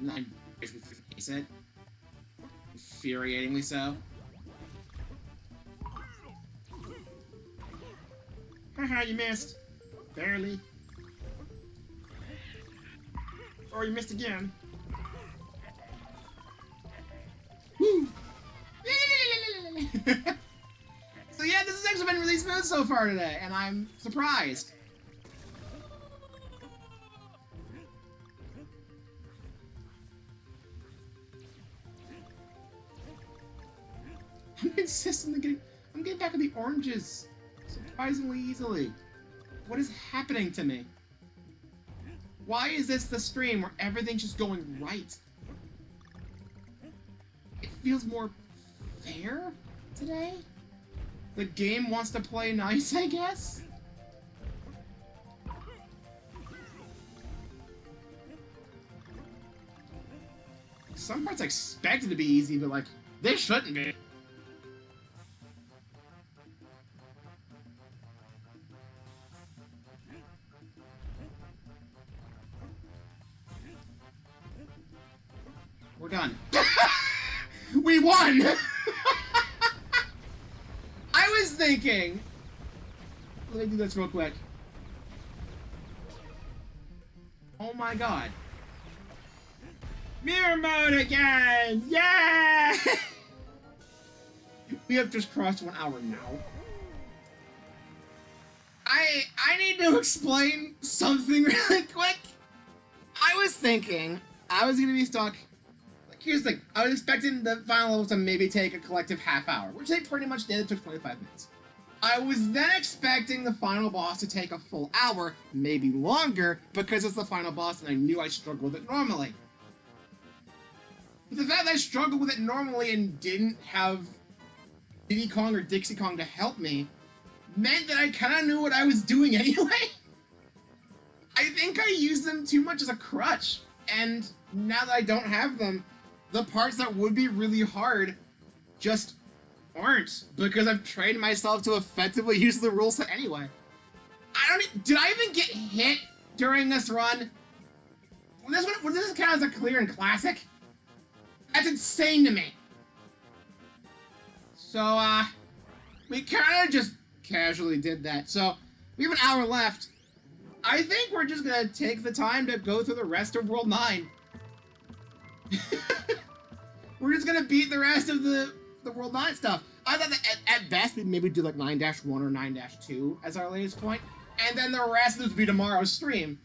And I basically said, infuriatingly so. Haha, you missed. Barely. Or you missed again. Woo! So yeah, this has actually been really smooth so far today, and I'm surprised. I'm getting back to the oranges surprisingly easily. What is happening to me? Why is this the stream where everything's just going right? It feels more fair today? The game wants to play nice, I guess? Some parts I expected to be easy, but like, they shouldn't be. We're done. We won! I was thinking... Let me do this real quick. Oh my god. Mirror mode again! Yeah! We have just crossed 1 hour now. I need to explain something really quick. I was thinking I was gonna be stuck. Like, here's the thing. I was expecting the final level to maybe take a collective half hour, which they pretty much did. It took 25 minutes. I was then expecting the final boss to take a full hour, maybe longer, because it's the final boss and I knew I struggled with it normally. But the fact that I struggled with it normally and didn't have Diddy Kong or Dixie Kong to help me meant that I kind of knew what I was doing anyway. I think I used them too much as a crutch, and now that I don't have them, the parts that would be really hard just aren't, because I've trained myself to effectively use the rule set anyway. Did I even get hit during this run? Would this count as a clear and classic? That's insane to me. So, we kind of just casually did that. So, we have an hour left. I think we're just gonna take the time to go through the rest of World 9. We're just gonna beat the rest of the World 9 stuff. I thought that at best we'd maybe do like 9-1 or 9-2 as our latest point. And then the rest of this would be tomorrow's stream.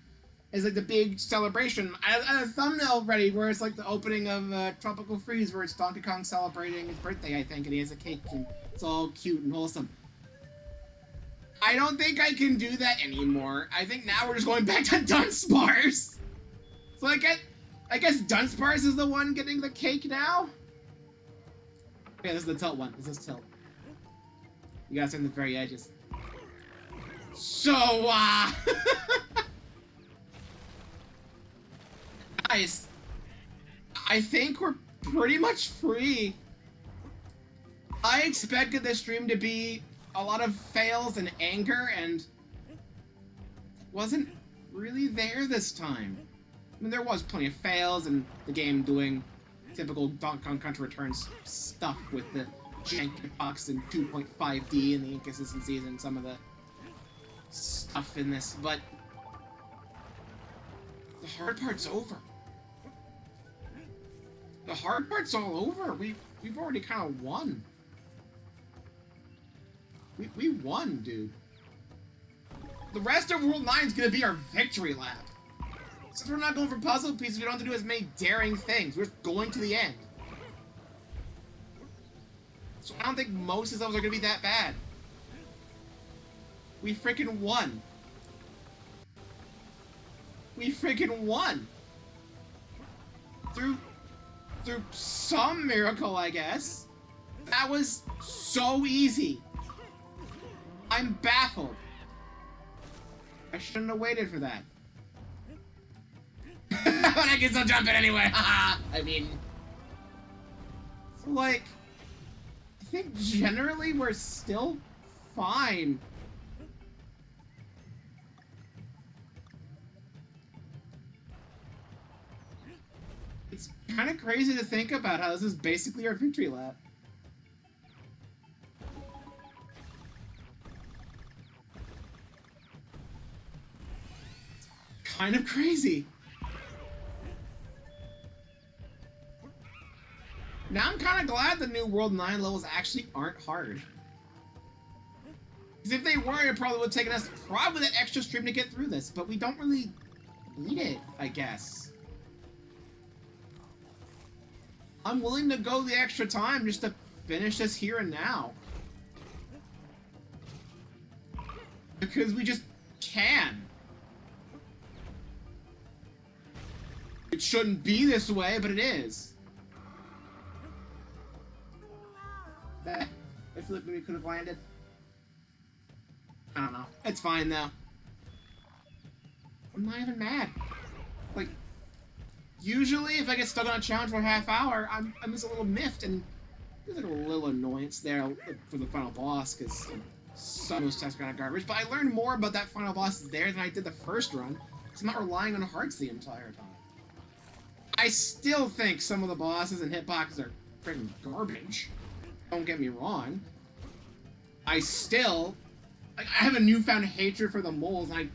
It's like the big celebration. I had a thumbnail ready where it's like the opening of Tropical Freeze, where it's Donkey Kong celebrating his birthday, I think, and he has a cake and it's all cute and wholesome. I don't think I can do that anymore. I think now we're just going back to Dunsparce. So I guess Dunsparce is the one getting the cake now? Yeah, this is the tilt one. This is tilt. You gotta stand at the very edges. So, guys, I think we're pretty much free. I expected this stream to be a lot of fails and anger, and it wasn't really there this time. I mean, there was plenty of fails and the game doing typical Donkey Kong Country Returns stuff with the janky box and 2.5D and the inconsistencies and some of the stuff in this, but the hard part's over. The hard part's all over. We've already kind of won. We won, dude. The rest of World 9 is gonna be our victory lap. Since we're not going for puzzle pieces, we don't have to do as many daring things. We're just going to the end. So I don't think most of these levels are gonna be that bad. We freaking won. We freaking won. Through some miracle, I guess. That was so easy. I'm baffled. I shouldn't have waited for that. But I can still jump it anyway. I mean, like, I think generally we're still fine. It's kind of crazy to think about how this is basically our victory lap. Kind of crazy. Now I'm kind of glad the new World 9 levels actually aren't hard. Because if they were, it probably would have taken us probably that extra stream to get through this, but we don't really need it, I guess. I'm willing to go the extra time just to finish this here and now. Because we just can. It shouldn't be this way, but it is. I feel like we could have landed. I don't know. It's fine, though. I'm not even mad. Like, usually if I get stuck on a challenge for a half hour, I'm just a little miffed, and there's like a little annoyance there for the final boss, because some of those tests are kind of garbage, but I learned more about that final boss there than I did the first run, because I'm not relying on hearts the entire time. I still think some of the bosses and hitboxes are freaking garbage. Don't get me wrong. I have a newfound hatred for the moles, and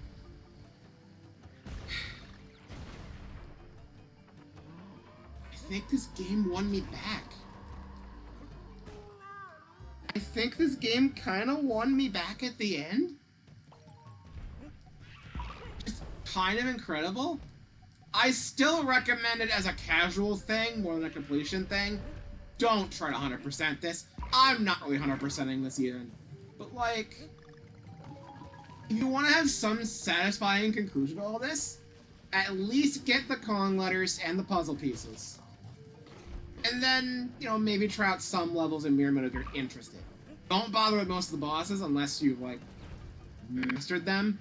I think this game won me back. I think this game kind of won me back at the end. Just kind of incredible. I still recommend it as a casual thing more than a completion thing. Don't try to 100% this. I'm not really 100%ing this even. But like, if you want to have some satisfying conclusion to all this, at least get the Kong letters and the puzzle pieces. And then, you know, maybe try out some levels in Mirror Mode if you're interested. Don't bother with most of the bosses unless you've, like, mastered them.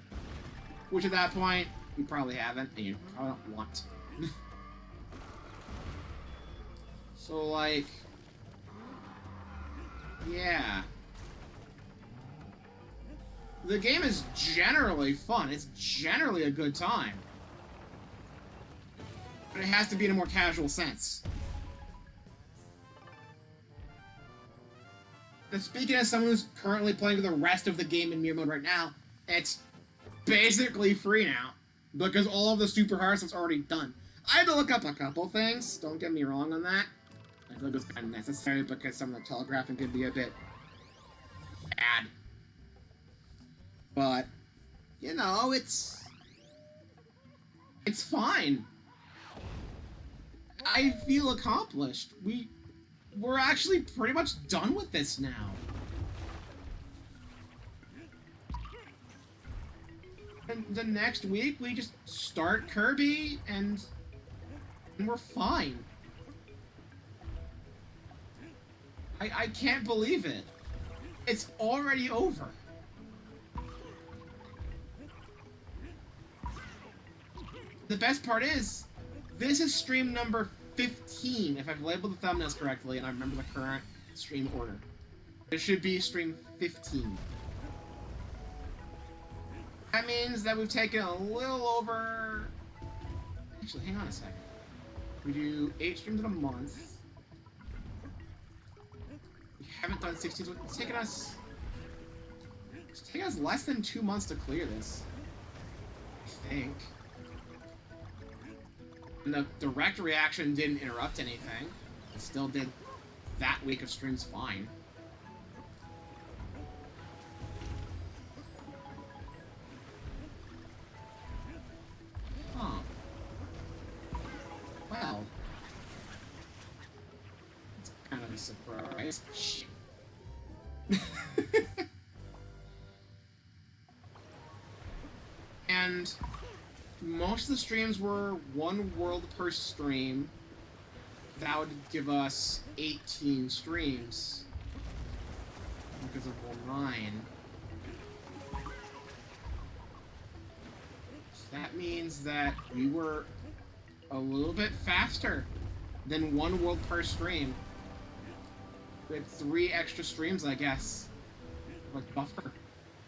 Which at that point, you probably haven't, and you probably don't want to. So, like, yeah. The game is generally fun. It's generally a good time. But it has to be in a more casual sense. And speaking as someone who's currently playing the rest of the game in Mirror Mode right now, it's basically free now. Because all of the super hard stuff's already done. I had to look up a couple things, don't get me wrong on that. I feel like it's kind of necessary because some of the telegraphing can be a bit bad. But, you know, it's fine. I feel accomplished. We're actually pretty much done with this now. And the next week, we just start Kirby, and we're fine. I can't believe it. It's already over. The best part is, this is stream number 15, if I've labeled the thumbnails correctly, and I remember the current stream order. It should be stream 15. That means that we've taken a little over... Actually, hang on a second. We do 8 streams in a month. We haven't done 16, so it's taken us less than 2 months to clear this. I think. And the direct reaction didn't interrupt anything. It still did that week of streams fine. Huh. Well. It's kind of a surprise. Shit. And most of the streams were 1 world per stream. That would give us 18 streams. Because of World 9. So that means that we were a little bit faster than 1 world per stream. We had 3 extra streams, I guess. Like buffer.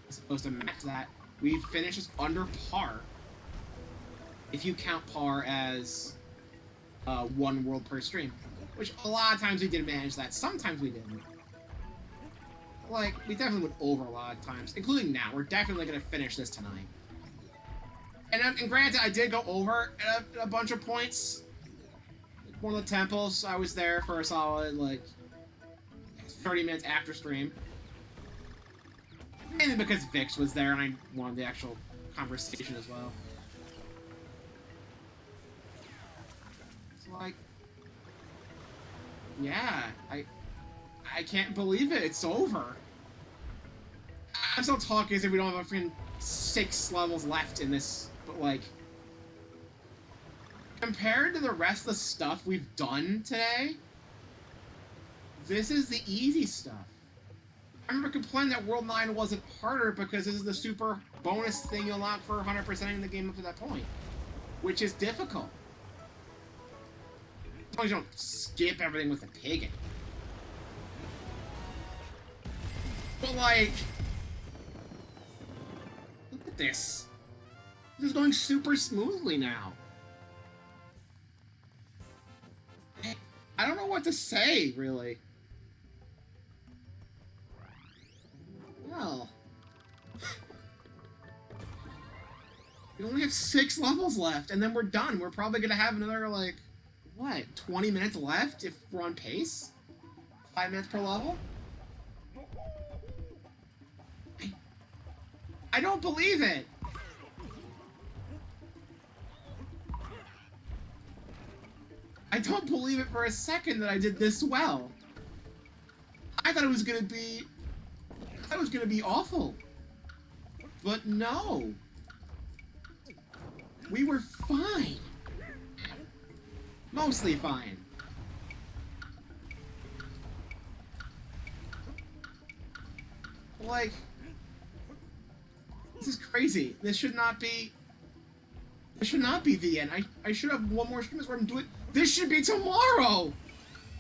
As opposed to match that. We finished us under par. If you count par as 1 world per stream. Which a lot of times we did manage that. Sometimes we didn't. Like, we definitely went over a lot of times. Including now. We're definitely going to finish this tonight. And granted, I did go over at a bunch of points. One of the temples, I was there for a solid, like, 30 minutes after stream. Mainly because Vix was there and I wanted the actual conversation as well. It's like... Yeah, I can't believe it. It's over. I'm still talking as if we don't have a freaking 6 levels left in this, but like... Compared to the rest of the stuff we've done today, this is the easy stuff. I remember complaining that World 9 wasn't harder because this is the super bonus thing you unlock for 100%ing the game up to that point. Which is difficult. As long as you don't skip everything with a pig in it. But like... Look at this. This is going super smoothly now. I don't know what to say, really. Well. We only have 6 levels left, and then we're done. We're probably gonna have another, like, what, 20 minutes left if we're on pace? 5 minutes per level? I don't believe it! I don't believe it for a second that I did this well. I thought it was gonna be... I thought it was gonna be awful. But no. We were fine. Mostly fine. Like... This is crazy. This should not be... This should not be the end. I should have one more stream where I'm doing... This should be tomorrow!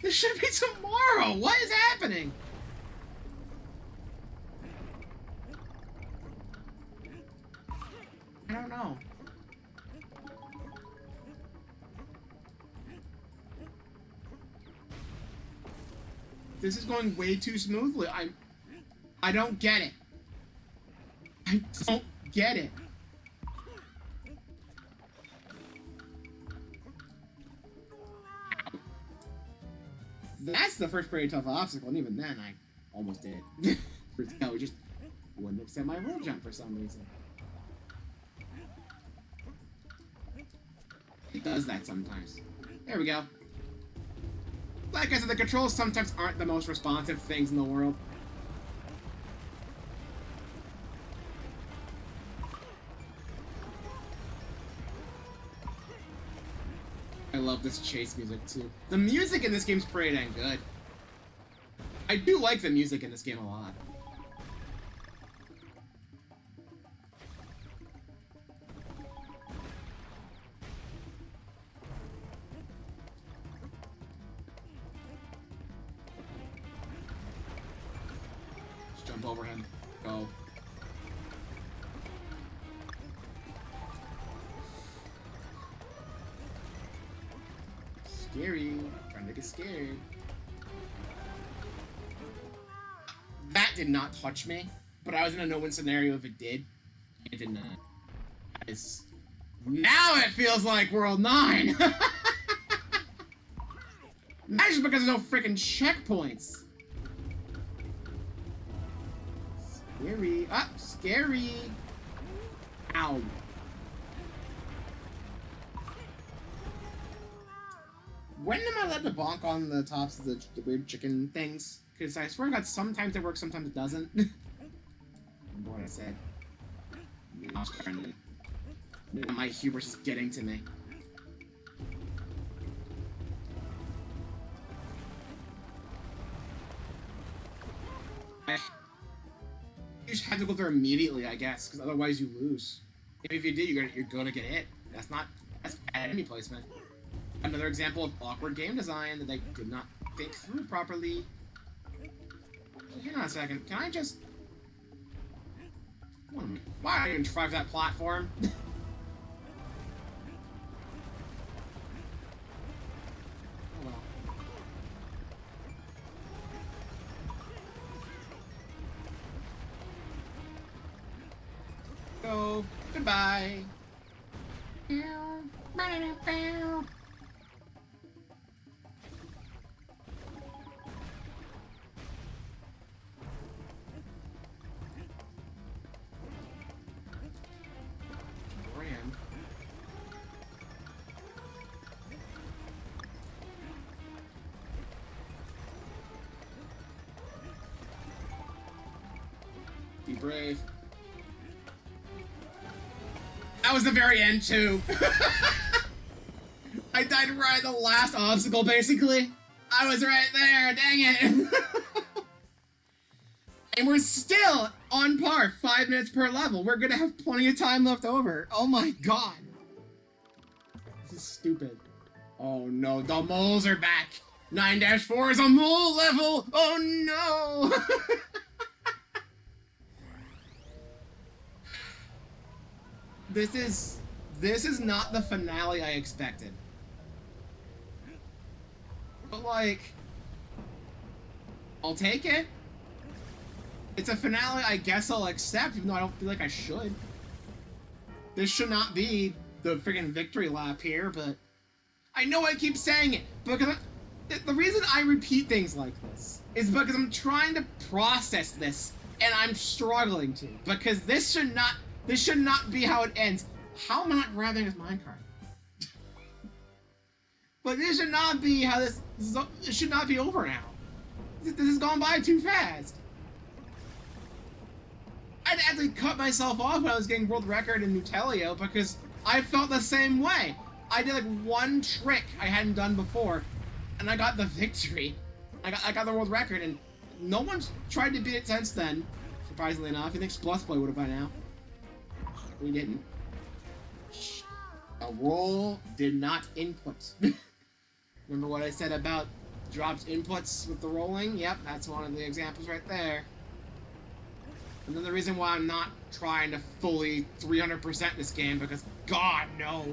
This should be tomorrow! What is happening? I don't know. This is going way too smoothly. I don't get it. I don't get it. That's the first pretty tough obstacle, and even then, I almost did. No, it just wouldn't accept my roll jump for some reason. It does that sometimes. There we go. Like I said, the controls sometimes aren't the most responsive things in the world. I love this chase music too. The music in this game's pretty dang good. I do like the music in this game a lot. Just jump over him. Go. Scary. Trying to get scared. That did not touch me, but I was in a no-win scenario if it did. It did not. Now it feels like World 9! That's just because there's no freaking checkpoints. Scary. Ah, scary. Ow. When am I allowed to bonk on the tops of the weird chicken things? Because I swear to God, sometimes it works, sometimes it doesn't. Remember what I said. My hubris is getting to me. You just have to go there immediately, I guess, because otherwise you lose. If you do, you're gonna get hit. That's bad enemy placement. Another example of awkward game design that they did not think through properly. Hang on a second. Can I just... Why are you gonna drive that platform? Oh well. Go. Goodbye. Be brave. That was the very end, too. I died right at the last obstacle, basically. I was right there, dang it. And we're still on par, 5 minutes per level. We're gonna have plenty of time left over. Oh my god. This is stupid. Oh no, the moles are back. 9-4 is a mole level. Oh no. This is not the finale I expected. But, like, I'll take it. It's a finale I guess I'll accept, even though I don't feel like I should. This should not be the freaking victory lap here, but I know I keep saying it, because the reason I repeat things like this is because I'm trying to process this, and I'm struggling to, because this should not be how it ends. How am I not grabbing his minecart? But this should not be how this should not be over now. This has gone by too fast. I'd actually cut myself off when I was getting world record in Nutelio because I felt the same way. I did like one trick I hadn't done before, and I got the victory. I got the world record, and no one's tried to beat it since then. Surprisingly enough, I think Spluthboy would have by now. We didn't. A roll did not input. Remember what I said about dropped inputs with the rolling? Yep, that's one of the examples right there. Another reason why I'm not trying to fully 300% this game, because God, no.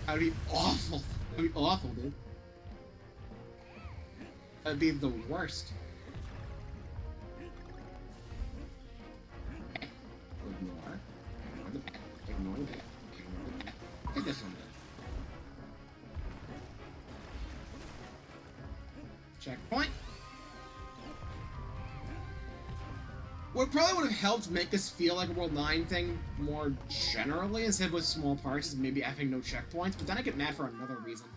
That would be awful. That would be awful, dude. That would be the worst. Ignore. Ignore the back. Ignore the back. Ignore the back. Take this one, then. Checkpoint. What probably would have helped make this feel like a World 9 thing more generally, instead of with small parts, is maybe having no checkpoints, but then I get mad for another reason.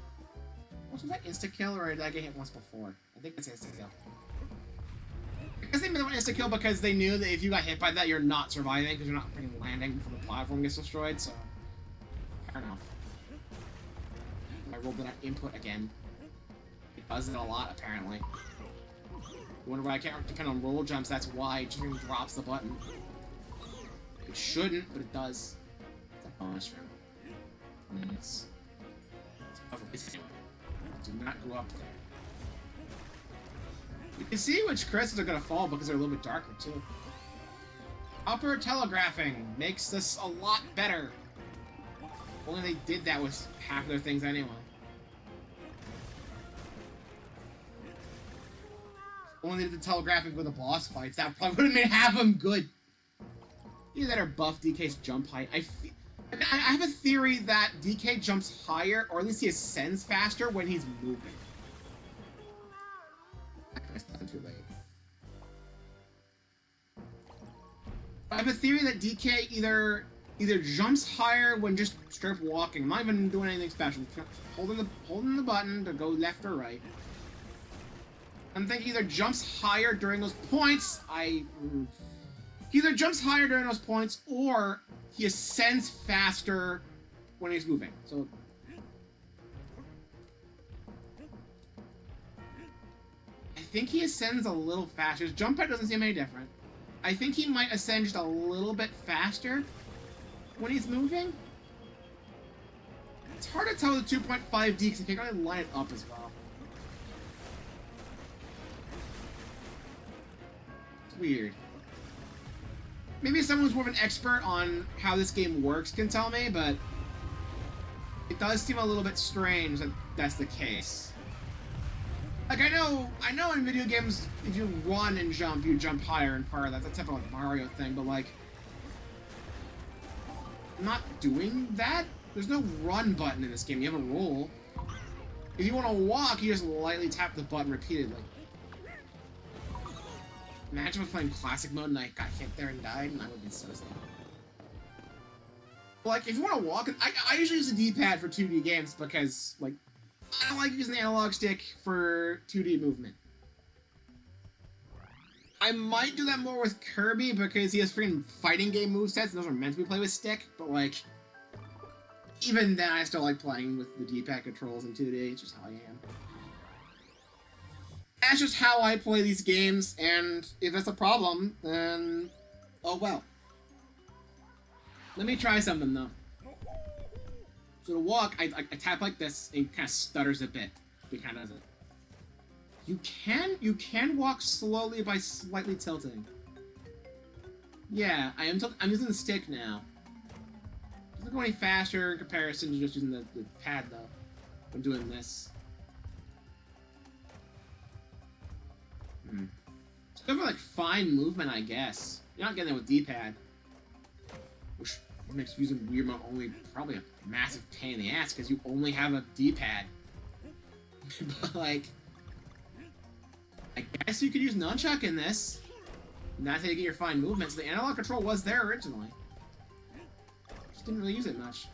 Was that insta-kill, or did I get hit once before? I think it's insta-kill. I guess they made it insta-kill because they knew that if you got hit by that, you're not surviving, because you're not freaking landing before the platform gets destroyed, so... fair enough. I rolled that input again. It does it a lot, apparently. I wonder why I can't depend on roll jumps, that's why it just drops the button. It shouldn't, but it does. It's a bonus room. And it's do not go up there. You can see which crystals are gonna fall because they're a little bit darker too. Upper telegraphing makes this a lot better. Only they did that with half of their things anyway. Only did the telegraphing with the boss fights. That probably would have made half of them good. Either that or buff DK's jump height. I have a theory that DK jumps higher, or at least he ascends faster when he's moving. I'm too late. I have a theory that DK either jumps higher when just straight walking. I'm not even doing anything special. Holding the button to go left or right. I'm thinking either jumps higher during those points. He either jumps higher during those points, or he ascends faster when he's moving. So I think he ascends a little faster. His jump height doesn't seem any different. I think he might ascend just a little bit faster when he's moving. It's hard to tell with the 2.5D because you can't really line it up as well. Weird. Maybe someone who's more of an expert on how this game works can tell me, but it does seem a little bit strange that that's the case. Like, I know in video games, if you run and jump, you jump higher and farther. That's a typical like, Mario thing, but like, I'm not doing that. There's no run button in this game. You have a roll. If you want to walk, you just lightly tap the button repeatedly. Imagine I was playing classic mode and I got hit there and died, and I would be so sad. Like, if you want to walk, I usually use the D-pad for 2D games because, like, I don't like using the analog stick for 2D movement. I might do that more with Kirby because he has freaking fighting game movesets and those are meant to be played with stick, but, like, even then I still like playing with the D-pad controls in 2D. It's just how I am. That's just how I play these games, and if that's a problem, then oh well. Let me try something though. So to walk, I tap like this, and it kind of stutters a bit. It kind of does it. You can walk slowly by slightly tilting. Yeah, I'm using the stick now. Doesn't go any faster in comparison to just using the pad though. I'm doing this. Still like fine movement, I guess. You're not getting it with D-pad. Which makes using weird mode only probably a massive pain in the ass because you only have a D-pad. But like, I guess you could use nunchuck in this. And that's how you get your fine movement. So the analog control was there originally. Just didn't really use it much.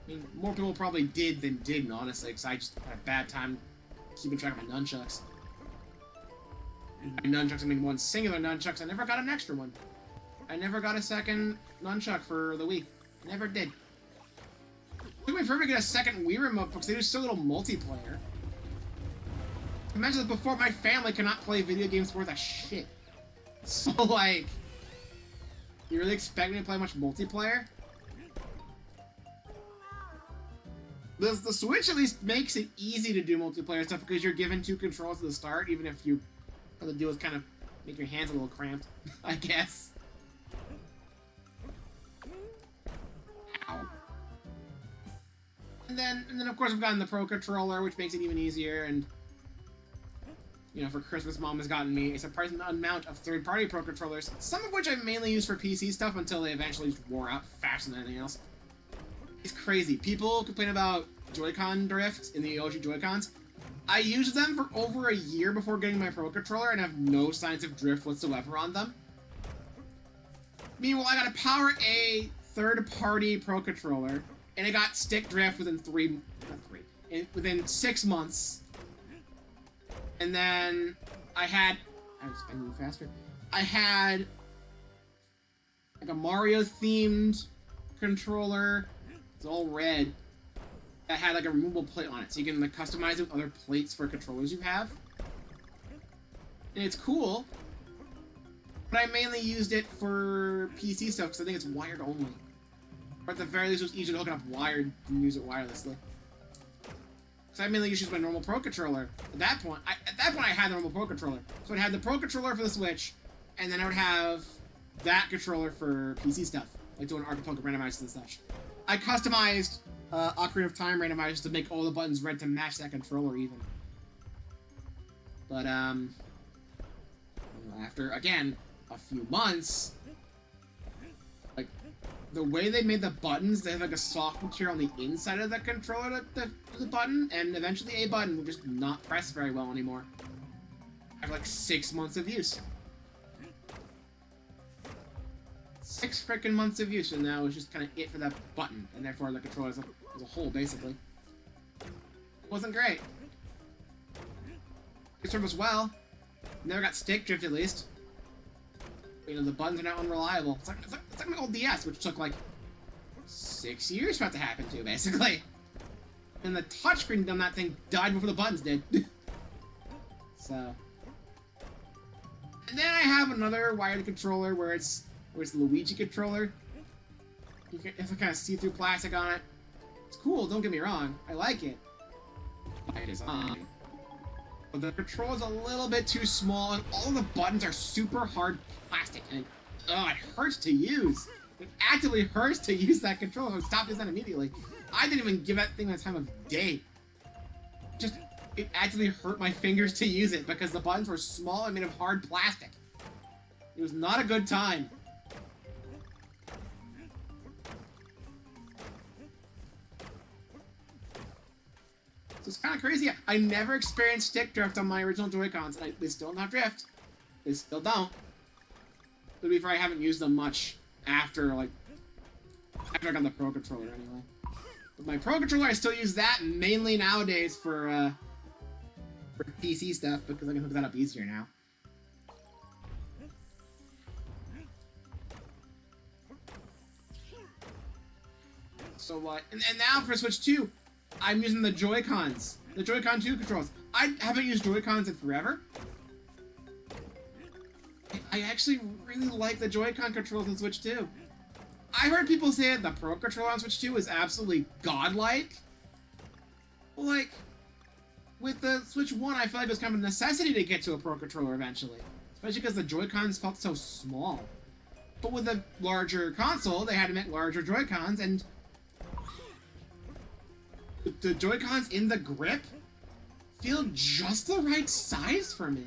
I mean, more people probably did than didn't, honestly, because I just had a bad time keeping track of my nunchucks. My nunchucks, I mean one singular nunchucks, I never got an extra one. I never got a second nunchuck for the Wii. Never did. It took me forever to get a second Wii remote because they do so little multiplayer. Imagine that before my family cannot play video games worth a shit. So like, you really expect me to play much multiplayer? The Switch at least makes it easy to do multiplayer stuff because you're given 2 controls at the start, even if you have to deal with kind of make your hands a little cramped, I guess. Ow. And then of course we've gotten the Pro Controller, which makes it even easier, and you know, for Christmas, Mom has gotten me a surprising amount of third-party Pro Controllers, some of which I mainly use for PC stuff until they eventually just wore out faster than anything else. It's crazy. People complain about Joy-Con drift in the OG Joy-Cons. I used them for over a year before getting my Pro Controller and have no signs of drift whatsoever on them. Meanwhile, I got a PowerA third-party Pro Controller, and it got stick drift within within 6 months. And then I was moving faster. I had like a Mario-themed controller. It's all red. That had like a removable plate on it, so you can like customize it with other plates for controllers you have. And it's cool. But I mainly used it for PC stuff because I think it's wired only. Or at the very least, it was easier to hook it up wired than use it wirelessly. So I mainly just use my normal Pro Controller. At that point, I had the normal Pro Controller. So I'd have the Pro Controller for the Switch, and then I would have that controller for PC stuff, like doing Archipelago randomizers and such. I customized Ocarina of Time randomizers to make all the buttons red to match that controller even. But after again a few months, like the way they made the buttons, they have like a soft material on the inside of the controller, the button, and eventually a button would just not press very well anymore. After like 6 months of use. 6 freaking months of use, and now it's just kind of it for that button, and therefore the controller as a whole, basically. It wasn't great. It served us well. Never got stick drift, at least. You know, the buttons are now unreliable. It's like my old DS, which took like 6 years for it to happen to, basically. And the touchscreen on that thing died before the buttons did. So. And then I have another wired controller where it's the Luigi controller. It's a kind of see-through plastic on it. It's cool, don't get me wrong. I like it. By design. But the control's a little bit too small, and all the buttons are super hard plastic, and it hurts to use. It actively hurts to use that controller. Stop using that immediately. I didn't even give that thing the time of day. Just, it actively hurt my fingers to use it because the buttons were small and made of hard plastic. It was not a good time. So it's kind of crazy. I never experienced stick drift on my original Joy-Cons. They still don't have drift. They still don't. To be fair, I haven't used them much after I got the Pro Controller anyway. But my Pro Controller, I still use that mainly nowadays for PC stuff because I can hook that up easier now. So and now for Switch 2, I'm using the Joy-Cons. The Joy-Con 2 controls. I haven't used Joy-Cons in forever. I actually really like the Joy-Con controls in Switch 2. I heard people say that the Pro Controller on Switch 2 is absolutely godlike. Well, like, with the Switch 1, I feel like it was kind of a necessity to get to a Pro Controller eventually. Especially because the Joy-Cons felt so small. But with a larger console, they had to make larger Joy-Cons, and the Joy-Cons in the grip feel just the right size for me.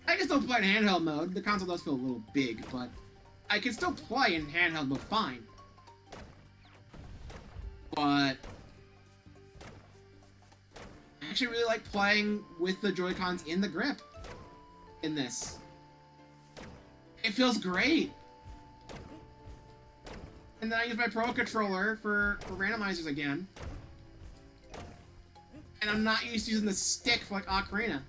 I can still play in handheld mode. The console does feel a little big, but I can still play in handheld mode fine. But I actually really like playing with the Joy-Cons in the grip in this. It feels great. And then I use my Pro Controller for randomizers again. And I'm not used to using the stick for like Ocarina.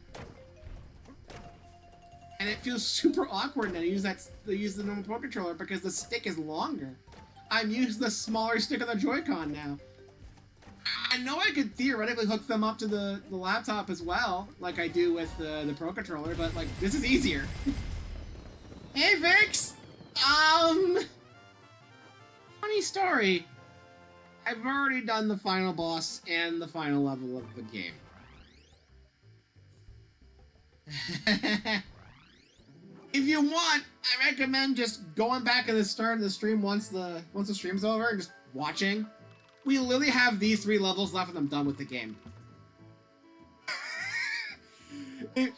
And it feels super awkward now to use the normal Pro Controller because the stick is longer. I'm using the smaller stick on the Joy-Con now. I know I could theoretically hook them up to the laptop as well, like I do with the Pro Controller, but like this is easier. Hey Vix! Funny story. I've already done the final boss and the final level of the game. If you want, I recommend just going back at the start of the stream once the stream's over and just watching. We literally have these 3 levels left and I'm done with the game. The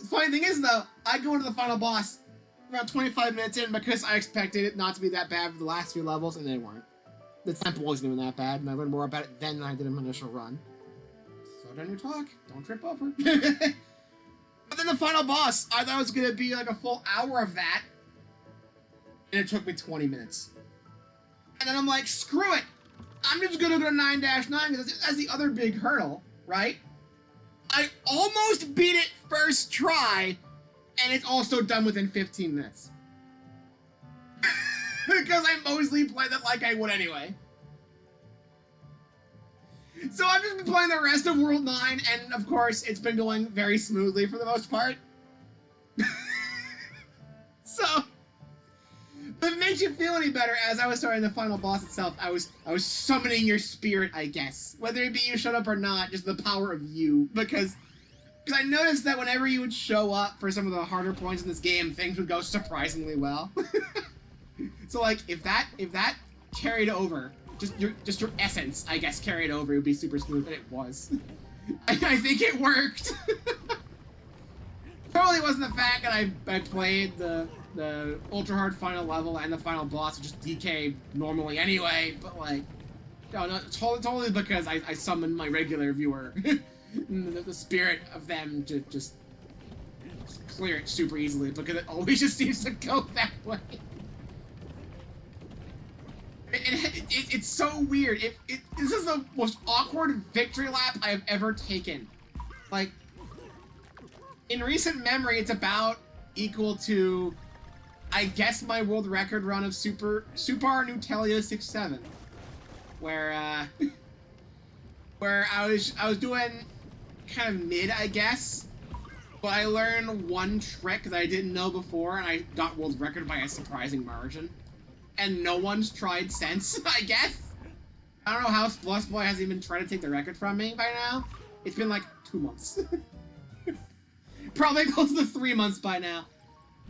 funny thing is though, I go into the final boss around 25 minutes in because I expected it not to be that bad for the last few levels, and they weren't. The temple wasn't even that bad, and I learned more about it then than I did in my initial run. Slow down your talk, don't trip over. But then the final boss, I thought it was going to be like a full hour of that, and it took me 20 minutes. And then I'm like, screw it! I'm just going to go to 9-9 because that's the other big hurdle, right? I almost beat it first try, and it's also done within 15 minutes. Because I mostly played it like I would anyway. So I've just been playing the rest of World 9, and of course, it's been going very smoothly for the most part. So, if it makes you feel any better, as I was starting the final boss itself, I was summoning your spirit, I guess. Whether it be you showed up or not, just the power of you. Because I noticed that whenever you would show up for some of the harder points in this game, things would go surprisingly well. So like, if that carried over, just your essence, I guess, carried over, it would be super smooth, and it was. I think it worked. Totally wasn't the fact that I played the ultra hard final level and the final boss, which just DK normally anyway, but like, no, totally because I summoned my regular viewer, the spirit of them to just clear it super easily, because it always just seems to go that way. It's so weird. This is the most awkward victory lap I have ever taken. Like, in recent memory, it's about equal to, I guess, my world record run of Super Nutelia 6-7, where I was doing kind of mid, I guess, but I learned one trick that I didn't know before, and I got world record by a surprising margin. And no one's tried since, I guess. I don't know how Splosh Boy hasn't even tried to take the record from me by now. It's been like 2 months. Probably close to 3 months by now.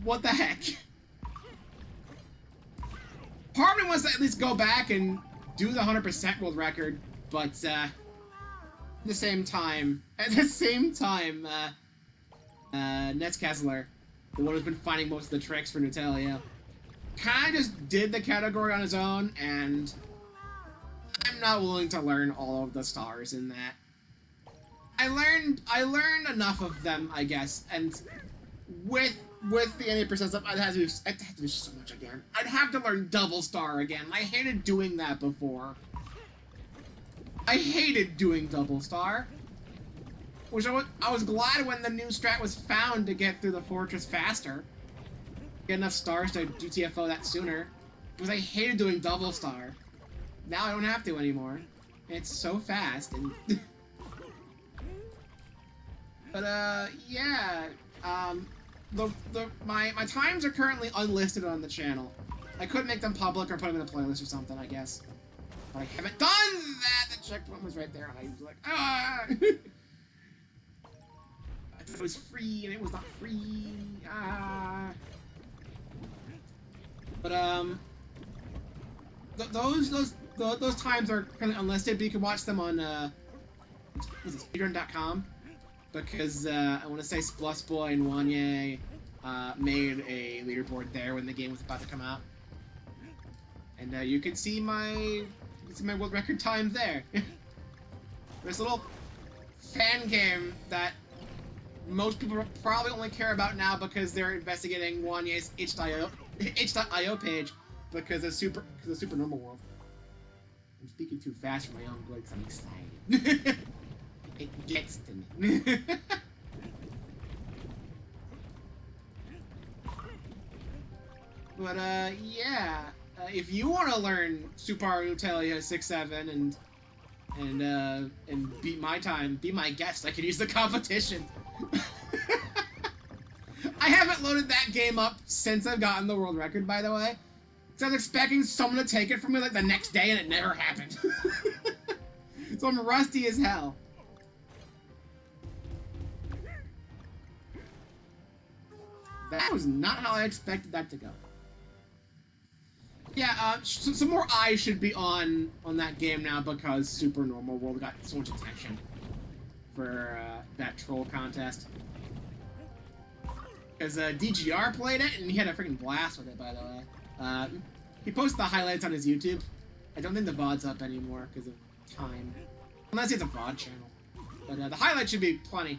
What the heck? Part of me wants to at least go back and do the 100% world record, but at the same time, Netzkessler, the one who's been finding most of the tricks for Nutelia, kind of just did the category on his own, and I'm not willing to learn all of the stars in that. I learned enough of them, I guess, and with the 80% stuff, I'd have to do so much again. I'd have to learn double star again. I hated doing that before. I hated doing double star. Which I was glad when the new strat was found to get through the fortress faster. Get enough stars to GTFO that sooner, because I hated doing double star. Now I don't have to anymore. It's so fast, and but yeah, my times are currently unlisted on the channel. I could make them public or put them in a playlist or something, I guess. But I haven't done that. The checkpoint was right there, and I was like, ah. I thought it was free, and it was not free. Ah. But those times are kind of unlisted, but you can watch them on was it speedrun.com? Because I want to say Splusboy and Wanye made a leaderboard there when the game was about to come out, and you can see my world record time there. This little fan game that most people probably only care about now because they're investigating Wanye's itch.io page because of Super Normal World. I'm speaking too fast for my own good because I'm excited. It gets to me. But yeah, if you want to learn Subaru Italia 6-7 and beat my time, be my guest. I could use the competition. I haven't loaded that game up since I've gotten the world record, by the way. So I was expecting someone to take it from me like the next day, and it never happened. So I'm rusty as hell. That was not how I expected that to go. Yeah, some more eyes should be on that game now because Super Normal World got so much attention for that troll contest. Because DGR played it, and he had a freaking blast with it, by the way. He posted the highlights on his YouTube. I don't think the VOD's up anymore because of time. Unless it's a VOD channel. But the highlights should be plenty.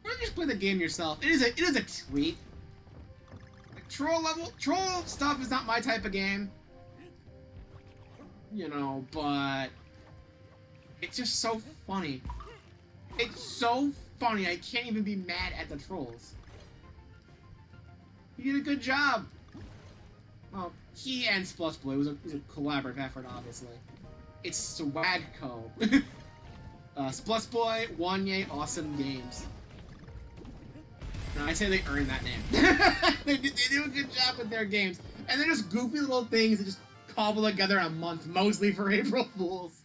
Or you just play the game yourself. It is a treat. Like, troll stuff is not my type of game. You know, but it's just so funny. It's so funny, I can't even be mad at the trolls. He did a good job. Well, he and Splusboy was a collaborative effort, obviously. It's Swagco. Splusboy, Wanye, Awesome Games. No, I say they earned that name. they do a good job with their games. And they're just goofy little things that just cobble together in a month, mostly for April Fools.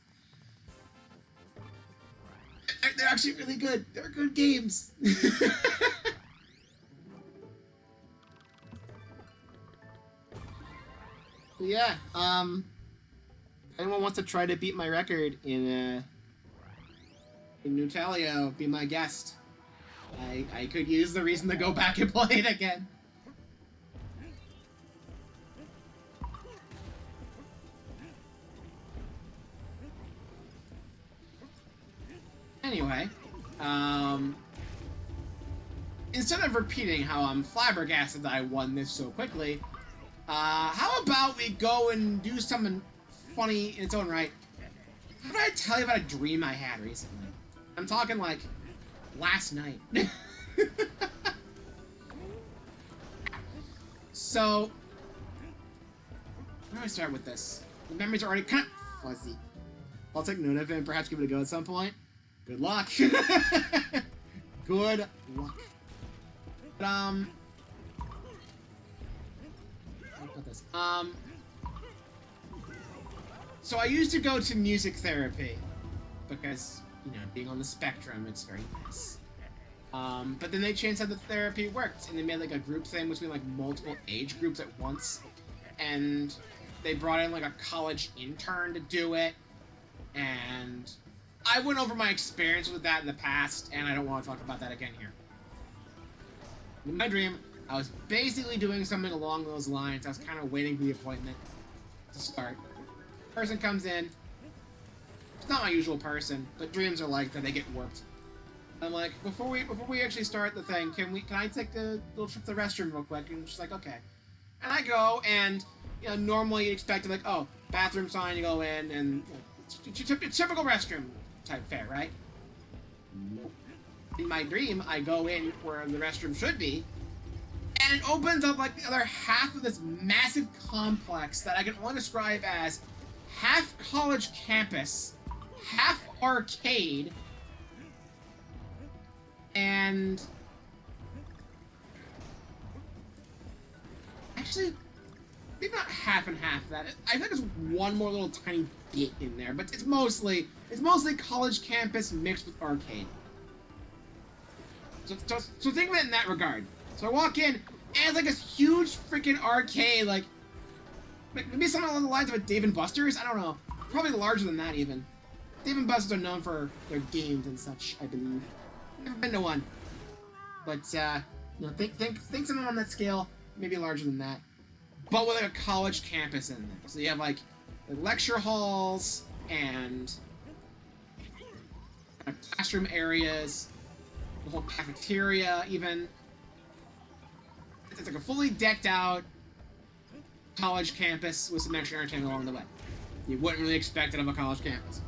They're actually really good. They're good games. Yeah, anyone wants to try to beat my record in Nutalio, be my guest. I could use the reason to go back and play it again. Anyway, instead of repeating how I'm flabbergasted that I won this so quickly, how about we go and do something funny in its own right? How did I tell you about a dream I had recently? I'm talking like last night. So, where do I start with this? The memories are already kind of fuzzy. I'll take note of it and perhaps give it a go at some point. Good luck. Good luck. But, how about this? So I used to go to music therapy because, you know, being on the spectrum, it's very nice. But then they changed how the therapy worked, and they made like a group thing between like multiple age groups at once, and they brought in like a college intern to do it, and I went over my experience with that in the past, and I don't want to talk about that again here. In my dream, I was basically doing something along those lines. I was kind of waiting for the appointment to start. Person comes in. It's not my usual person, but dreams are like that. They get warped. I'm like, before we actually start the thing, can I take a little trip to the restroom real quick? And she's like, okay. And I go, and you know, normally you'd expect to like, oh, bathroom sign, you go in, and you know, typical restroom type fare, right? Nope. In my dream, I go in where the restroom should be, and it opens up like the other half of this massive complex that I can only describe as half college campus, half arcade, and actually, maybe not half and half of that. I think there's one more little tiny bit in there, but it's mostly college campus mixed with arcade. So think of it in that regard. So I walk in, and it's like this huge freaking arcade, like maybe something along the lines of a Dave & Buster's. I don't know, probably larger than that even. Dave & Buster's are known for their games and such, I believe. Never been to one. But, you know, think something on that scale, maybe larger than that. But with like a college campus in there. So you have like lecture halls and classroom areas, the whole cafeteria even. It's like a fully decked out college campus with some extra entertainment along the way. You wouldn't really expect it of a college campus.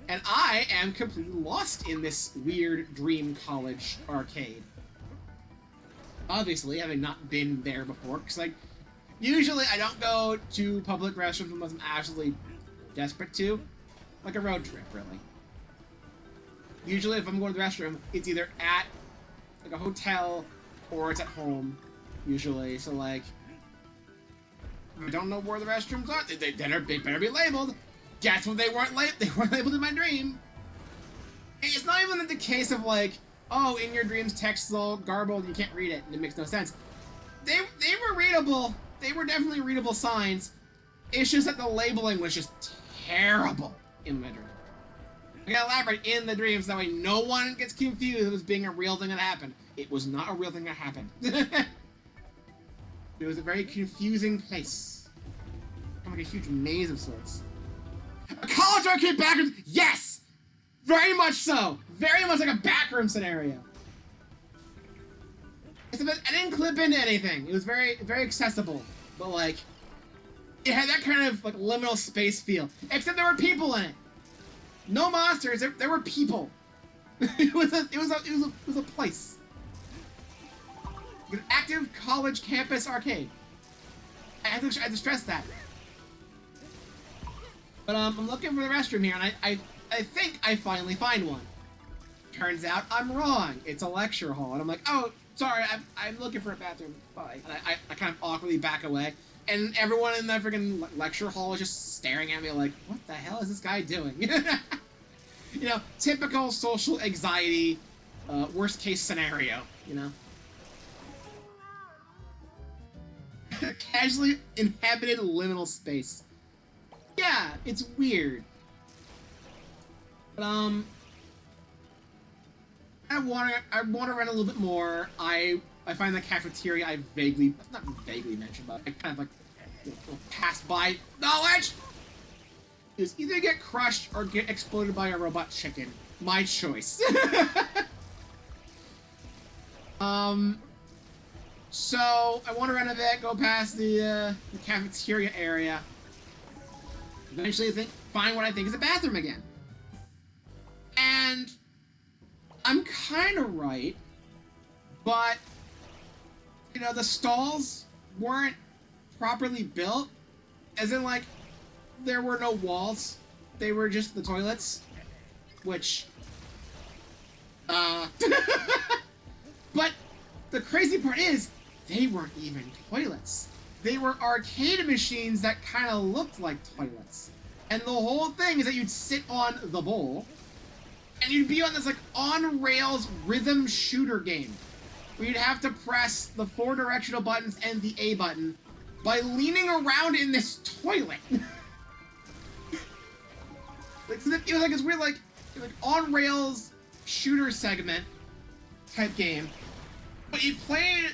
And I am completely lost in this weird dream college arcade. Obviously, having not been there before, because like, usually I don't go to public restrooms unless I'm absolutely desperate to. Like a road trip, really. Usually if I'm going to the restroom, it's either at like a hotel or it's at home, usually. So like, if I don't know where the restrooms are, they better be labeled. Guess what, they weren't labeled in my dream. It's not even the case of like, oh, in your dreams text is all garbled, you can't read it, and it makes no sense. They were readable. They were definitely readable signs. It's just that the labeling was just terrible in my dream. I gotta elaborate in the dreams, that way no one gets confused as being a real thing that happened. It was not a real thing that happened. It was a very confusing place. Kind of like a huge maze of sorts. A college arcade backroom? Yes! Very much so! Very much like a backroom scenario. I didn't clip into anything. It was very, very accessible. But like, it had that kind of like liminal space feel. Except there were people in it. No monsters, there were people. It was a place. An active college campus arcade. I have to stress that. But I'm looking for the restroom here, and I think I finally find one. Turns out I'm wrong. It's a lecture hall, and I'm like, oh, sorry, I'm looking for a bathroom. Bye. And I kind of awkwardly back away, and everyone in the freaking lecture hall is just staring at me like, what the hell is this guy doing? You know, typical social anxiety, worst case scenario, you know? Casually inhabited liminal space. Yeah, it's weird. But, I want to run a little bit more. I find the cafeteria not vaguely mentioned, but I kind of like, you know, passed by knowledge. Is either get crushed or get exploded by a robot chicken. My choice. So I want to run a bit, go past the cafeteria area. Eventually find what I think is a bathroom again. And I'm kind of right, but, you know, the stalls weren't properly built, as in, like, there were no walls. They were just the toilets, which, but the crazy part is, they weren't even toilets. They were arcade machines that kind of looked like toilets. And the whole thing is that you'd sit on the bowl, and you'd be on this, like, on-rails rhythm shooter game, where you'd have to press the 4 directional buttons and the A button by leaning around in this toilet. Like, so it was like this weird, like on-rails shooter segment type game. But it played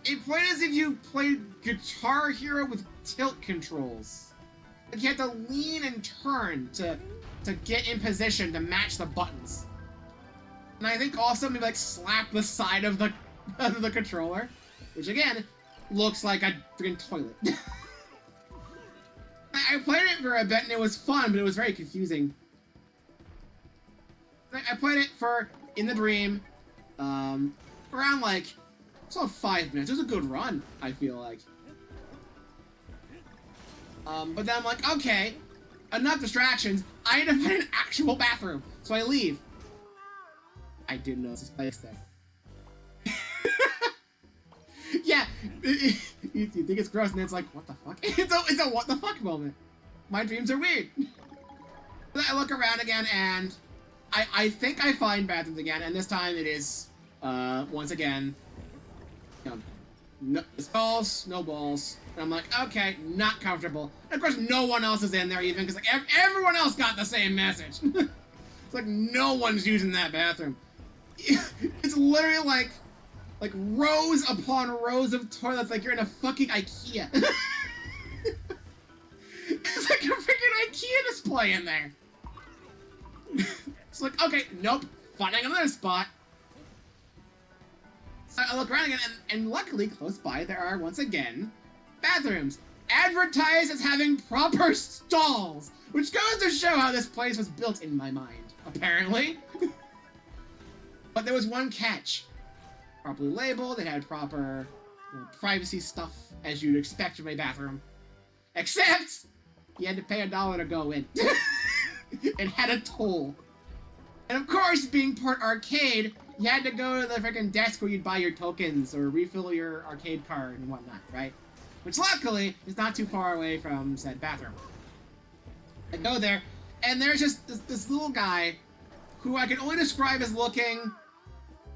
as if you played Guitar Hero with tilt controls. Like, you had to lean and turn to get in position to match the buttons. And I think also maybe like slap the side of the controller, which again looks like a freaking toilet. I played it for a bit and it was fun, but it was very confusing. I played it in the dream, around like, it's about 5 minutes. It was a good run, I feel like. But then I'm like, okay, enough distractions. I need to find an actual bathroom. So I leave. I didn't know this place there. Yeah, you think it's gross, and it's like, what the fuck? It's a what the fuck moment. My dreams are weird. But I look around again, and I think I find bathrooms again, and this time it is, once again, you know, no stalls, no balls. And I'm like, okay, not comfortable. And of course, no one else is in there even, because like everyone else got the same message. It's like no one's using that bathroom. It's literally like rows upon rows of toilets, like you're in a fucking IKEA. It's like a freaking IKEA display in there. It's like, okay, nope, finding another spot. So I look around again, and luckily, close by, there are, once again, bathrooms. Advertised as having proper stalls, which goes to show how this place was built in my mind, apparently. But there was one catch. Properly labeled, it had proper privacy stuff, as you'd expect from a bathroom. Except, you had to pay $1 to go in. It had a toll. And of course, being part arcade, you had to go to the freaking desk where you'd buy your tokens or refill your arcade card and whatnot, right? Which luckily is not too far away from said bathroom. I go there, and there's just this little guy who I can only describe as looking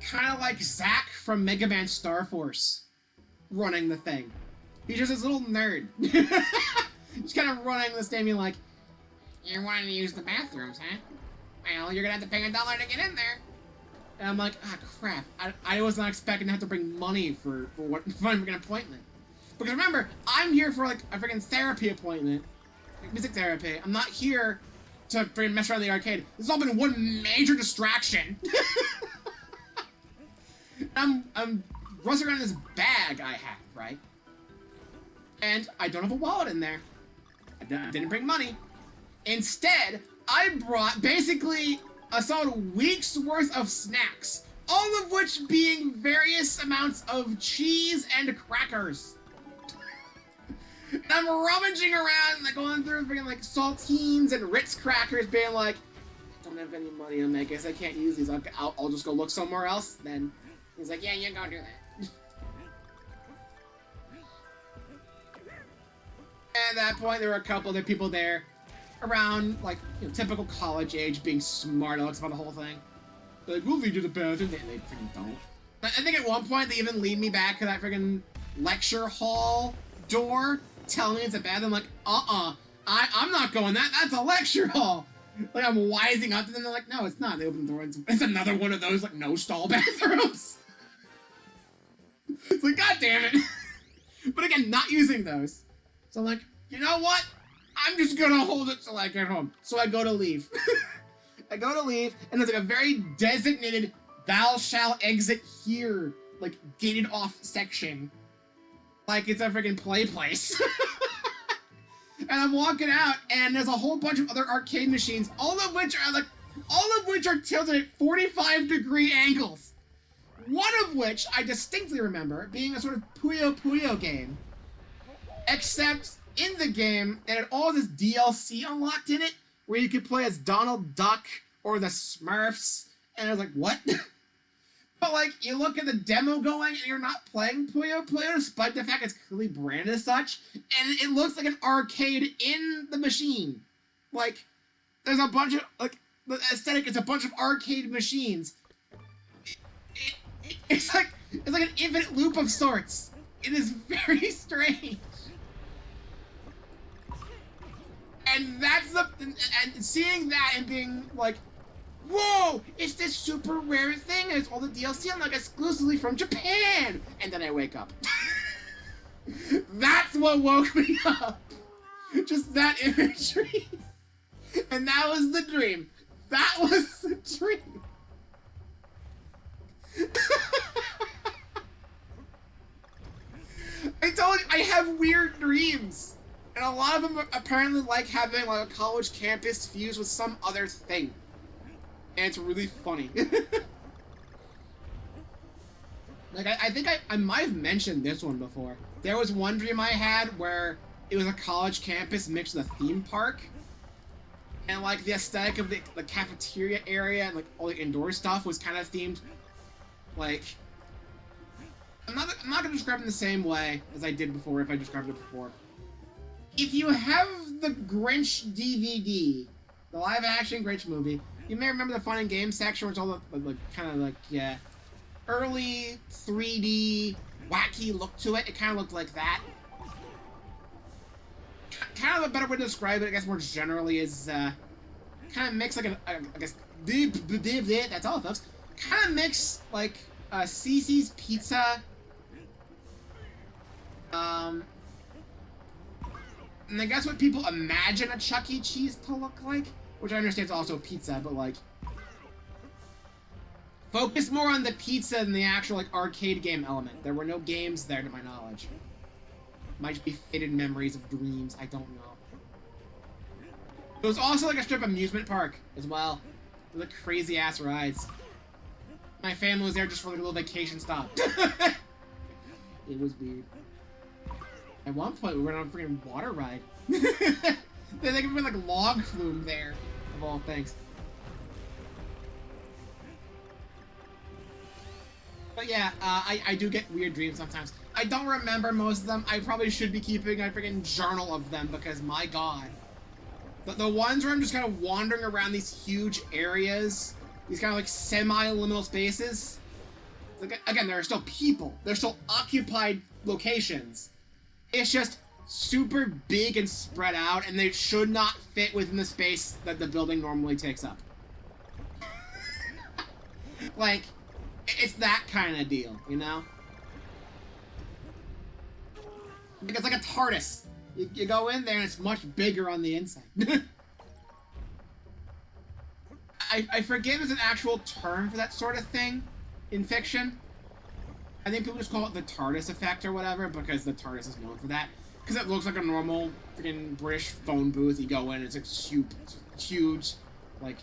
kind of like Zack from Mega Man Star Force running the thing. He's just this little nerd. He's kind of running this thing being like, "You're wanting to use the bathrooms, huh? Well, you're gonna have to pay $1 to get in there." And I'm like, ah, crap. I was not expecting to have to bring money for what an appointment. Because remember, I'm here for like a freaking therapy appointment, like music therapy. I'm not here to freaking mess around the arcade. This has all been one major distraction. I'm rushing around this bag I have, right? And I don't have a wallet in there. I didn't bring money. Instead, I brought basically a solid week's worth of snacks, all of which being various amounts of cheese and crackers. And I'm rummaging around, like going through freaking like saltines and Ritz crackers, being like, I don't have any money on me. I guess I can't use these. I'll just go look somewhere else. Then he's like, yeah, you go do that. And at that point, there were a couple other people there, around like typical college age, being smart alecks about the whole thing. They're like, we'll lead you to the bathroom. They freaking don't. I think at one point they even lead me back to that freaking lecture hall door, telling me it's a bathroom. I'm like, I'm not going that. That's a lecture hall. Like I'm wising up to them. They're like, no, it's not. They open the door. It's another one of those like no stall bathrooms. It's like, god damn it. But again, not using those. So I'm like, you know what? I'm just gonna hold it till I get home. So I go to leave. I go to leave, and there's like a very designated "thou shall exit here," like gated off section. Like it's a freaking play place. And I'm walking out, and there's a whole bunch of other arcade machines, all of which are tilted at 45-degree angles. One of which I distinctly remember being a sort of Puyo Puyo game. Except in the game, it had all this DLC unlocked in it, where you could play as Donald Duck or the Smurfs, and I was like, what? But like, you look at the demo going, and you're not playing Puyo Puyo, despite the fact it's clearly branded as such, and it looks like an arcade in the machine. Like, there's a bunch of, like, the aesthetic is a bunch of arcade machines. It's like an infinite loop of sorts. It is very strange. And that's and seeing that and being like, whoa, it's this super rare thing, and it's all the DLC unlocked exclusively from Japan! And then I wake up. That's what woke me up. Just that imagery. And that was the dream. That was the dream. I told you, I have weird dreams. And a lot of them apparently like having like a college campus fused with some other thing. And it's really funny. Like, I think I might have mentioned this one before. There was one dream I had where it was a college campus mixed with a theme park. And like the aesthetic of the cafeteria area and like all the indoor stuff was kind of themed like... I'm not gonna describe it in the same way as I did before if I described it before. If you have the Grinch DVD, the live-action Grinch movie, you may remember the fun and games section, where it's all the kind of like, yeah, early 3D wacky look to it. It kind of looked like that. Kind of a better way to describe it, I guess, more generally, is kind of mix like I guess that's all, folks. Kind of mix like Cece's Pizza, and I guess what people imagine a Chuck E. Cheese to look like, which I understand is also pizza, but like focus more on the pizza than the actual like arcade game element. There were no games there, to my knowledge. Might just be faded memories of dreams. I don't know. It was also like a strip amusement park as well, with like crazy ass rides. My family was there just for like a little vacation stop. It was weird. At one point, we went on a freaking water ride. They think we like log flume there, of all things. But yeah, I do get weird dreams sometimes. I don't remember most of them. I probably should be keeping a freaking journal of them because my god. But the ones where I'm just kind of wandering around these huge areas, these kind of like semi-liminal spaces. Like, again, there are still people. They're still occupied locations. It's just super big and spread out, and they should not fit within the space that the building normally takes up. Like, it's that kind of deal, you know? It's like a TARDIS. You go in there and it's much bigger on the inside. I forget there's an actual term for that sort of thing in fiction. I think people just call it the TARDIS effect or whatever, because the TARDIS is known for that. Because it looks like a normal freaking British phone booth. You go in, it's like huge, like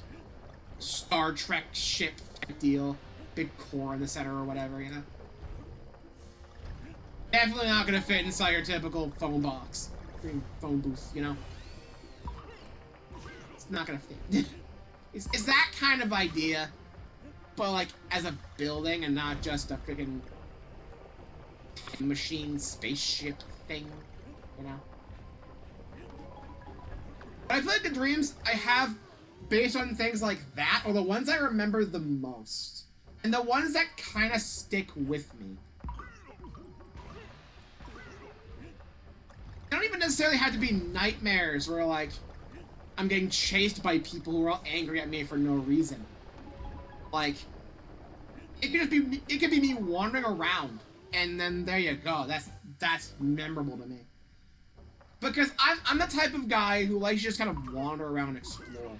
Star Trek ship type deal. Big core in the center or whatever, you know? Definitely not gonna fit inside your typical phone box. Phone booth, you know? It's not gonna fit. It's that kind of idea, but like as a building and not just a freaking machine spaceship thing, you know? But I feel like the dreams I have based on things like that are the ones I remember the most. And the ones that kind of stick with me. They don't even necessarily have to be nightmares where, like, I'm getting chased by people who are all angry at me for no reason. Like, it could just be, it could be me wandering around, and then there you go. That's memorable to me. Because I'm the type of guy who likes to just kind of wander around and explore.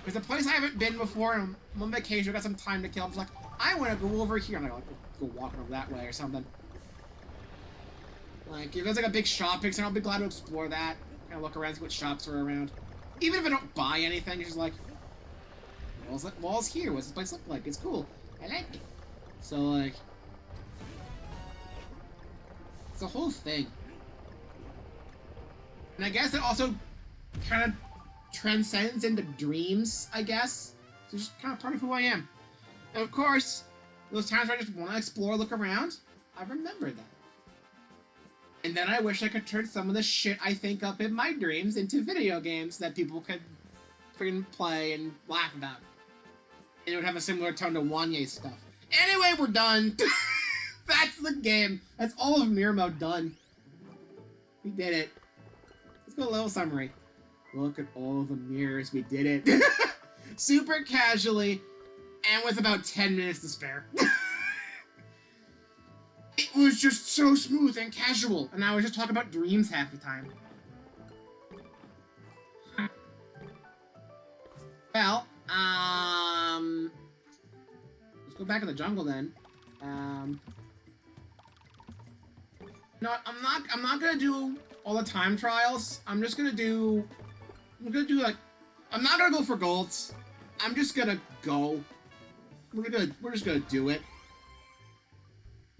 There's a place I haven't been before, and I'm on vacation, I've got some time to kill. I'm just like, I want to go over here, and I like go walking over that way or something. Like, if there's like a big shopping center, I'll be glad to explore that. Kind of look around, see what shops are around. Even if I don't buy anything, it's just like, wall's here. What's this place look like? It's cool. I like it. So like, it's a whole thing. And I guess it also kind of transcends into dreams, I guess. It's just kind of part of who I am. And of course, those times where I just want to explore, look around, I remember that. And then I wish I could turn some of the shit I think up in my dreams into video games that people could freaking play and laugh about. And it would have a similar tone to Wanye's stuff. Anyway, we're done. That's the game. That's all of Mirror Mode done. We did it. Let's go a little summary. Look at all the mirrors. We did it. Super casually, and with about 10 minutes to spare. It was just so smooth and casual, and I was just talking about dreams half the time. Well, let's go back in the jungle then. No, I'm not gonna do all the time trials. I'm just gonna do, like, I'm not gonna go for golds. I'm just gonna go. We're just gonna do it.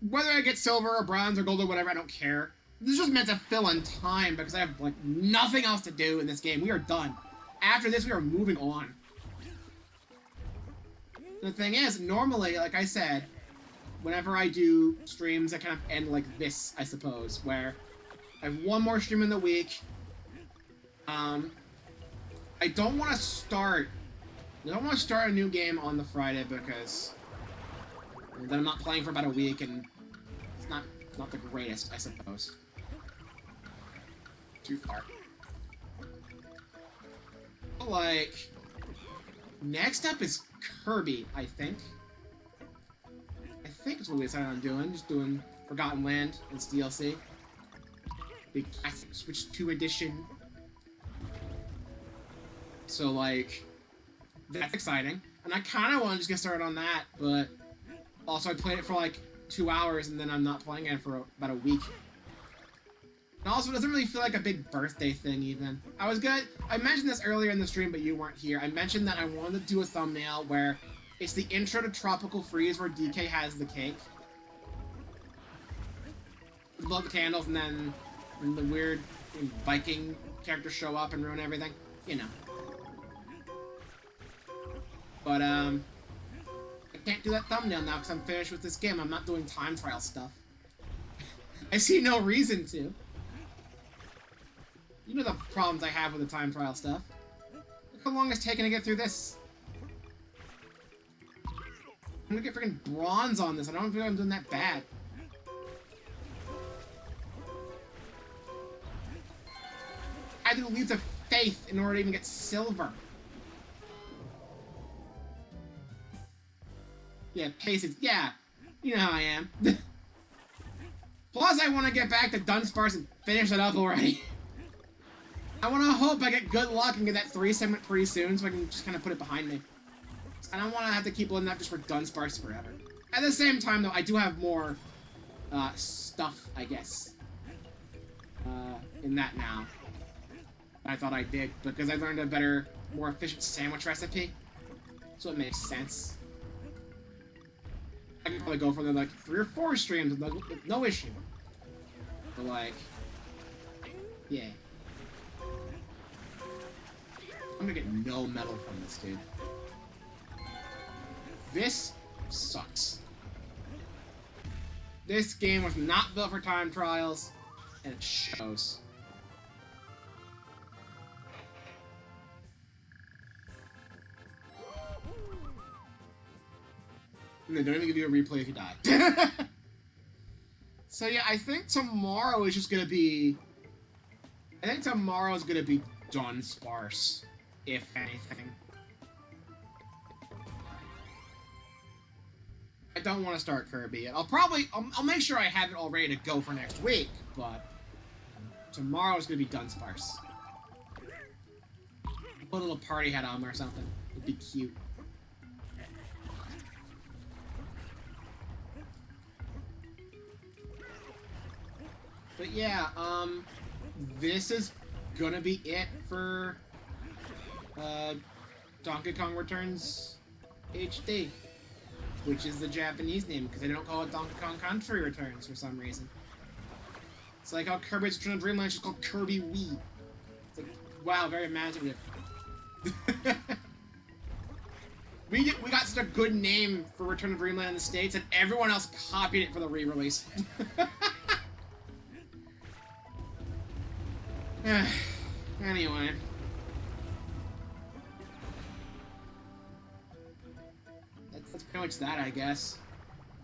Whether I get silver or bronze or gold or whatever, I don't care. This is just meant to fill in time because I have, like, nothing else to do in this game. We are done. After this, we are moving on. The thing is, normally, like I said, whenever I do streams that kind of end like this, I suppose, where I have one more stream in the week. I don't want to start a new game on the Friday because then I'm not playing for about a week and it's not Not the greatest, I suppose. Too far. Like, next up is Kirby, I think. I think it's what we decided on doing. Just doing Forgotten Land and its DLC. The classic Switch 2 edition. So, like, that's exciting. And I kind of want to just get started on that, but also I played it for like 2 hours and then I'm not playing it for about a week. And also, it doesn't really feel like a big birthday thing, even. I mentioned this earlier in the stream, but you weren't here. I mentioned that I wanted to do a thumbnail where it's the intro to Tropical Freeze where DK has the cake. Blow up the candles, and then the weird Viking characters show up and ruin everything. You know. But, I can't do that thumbnail now because I'm finished with this game. I'm not doing time trial stuff. I see no reason to. You know the problems I have with the time trial stuff. Look how long it's taken to get through this. I'm gonna get freaking bronze on this. I don't think I'm doing that bad. I had to leap of faith in order to even get silver. Yeah, paces. Yeah, you know how I am. Plus, I want to get back to Dunsparce and finish it up already. I want to hope I get good luck and get that 3 segment pretty soon so I can just kind of put it behind me. I don't want to have to keep loading up just for Dunsparce forever. At the same time, though, I do have more stuff, I guess, in that now. I thought I did, because I learned a better, more efficient sandwich recipe. So it makes sense. I could probably go for like 3 or 4 streams with no issue. But like, yeah. I'm gonna get no medal from this, dude. This sucks. This game was not built for time trials, and it shows. And they don't even give you a replay if you die. So yeah, I think tomorrow is just gonna be... I think tomorrow's gonna be Dunsparce, if anything. I don't want to start Kirby yet. I'll make sure I have it all ready to go for next week, but tomorrow's gonna be Dunsparce. Put a little party hat on or something. It'd be cute. But yeah, this is gonna be it for Donkey Kong Returns HD, which is the Japanese name because they don't call it Donkey Kong Country Returns for some reason. It's like how Kirby's Return to Dreamland is just called Kirby Wii. It's like, wow, very imaginative. We got such a good name for Return to Dreamland in the States, and everyone else copied it for the re-release. Anyway. That's pretty much that, I guess.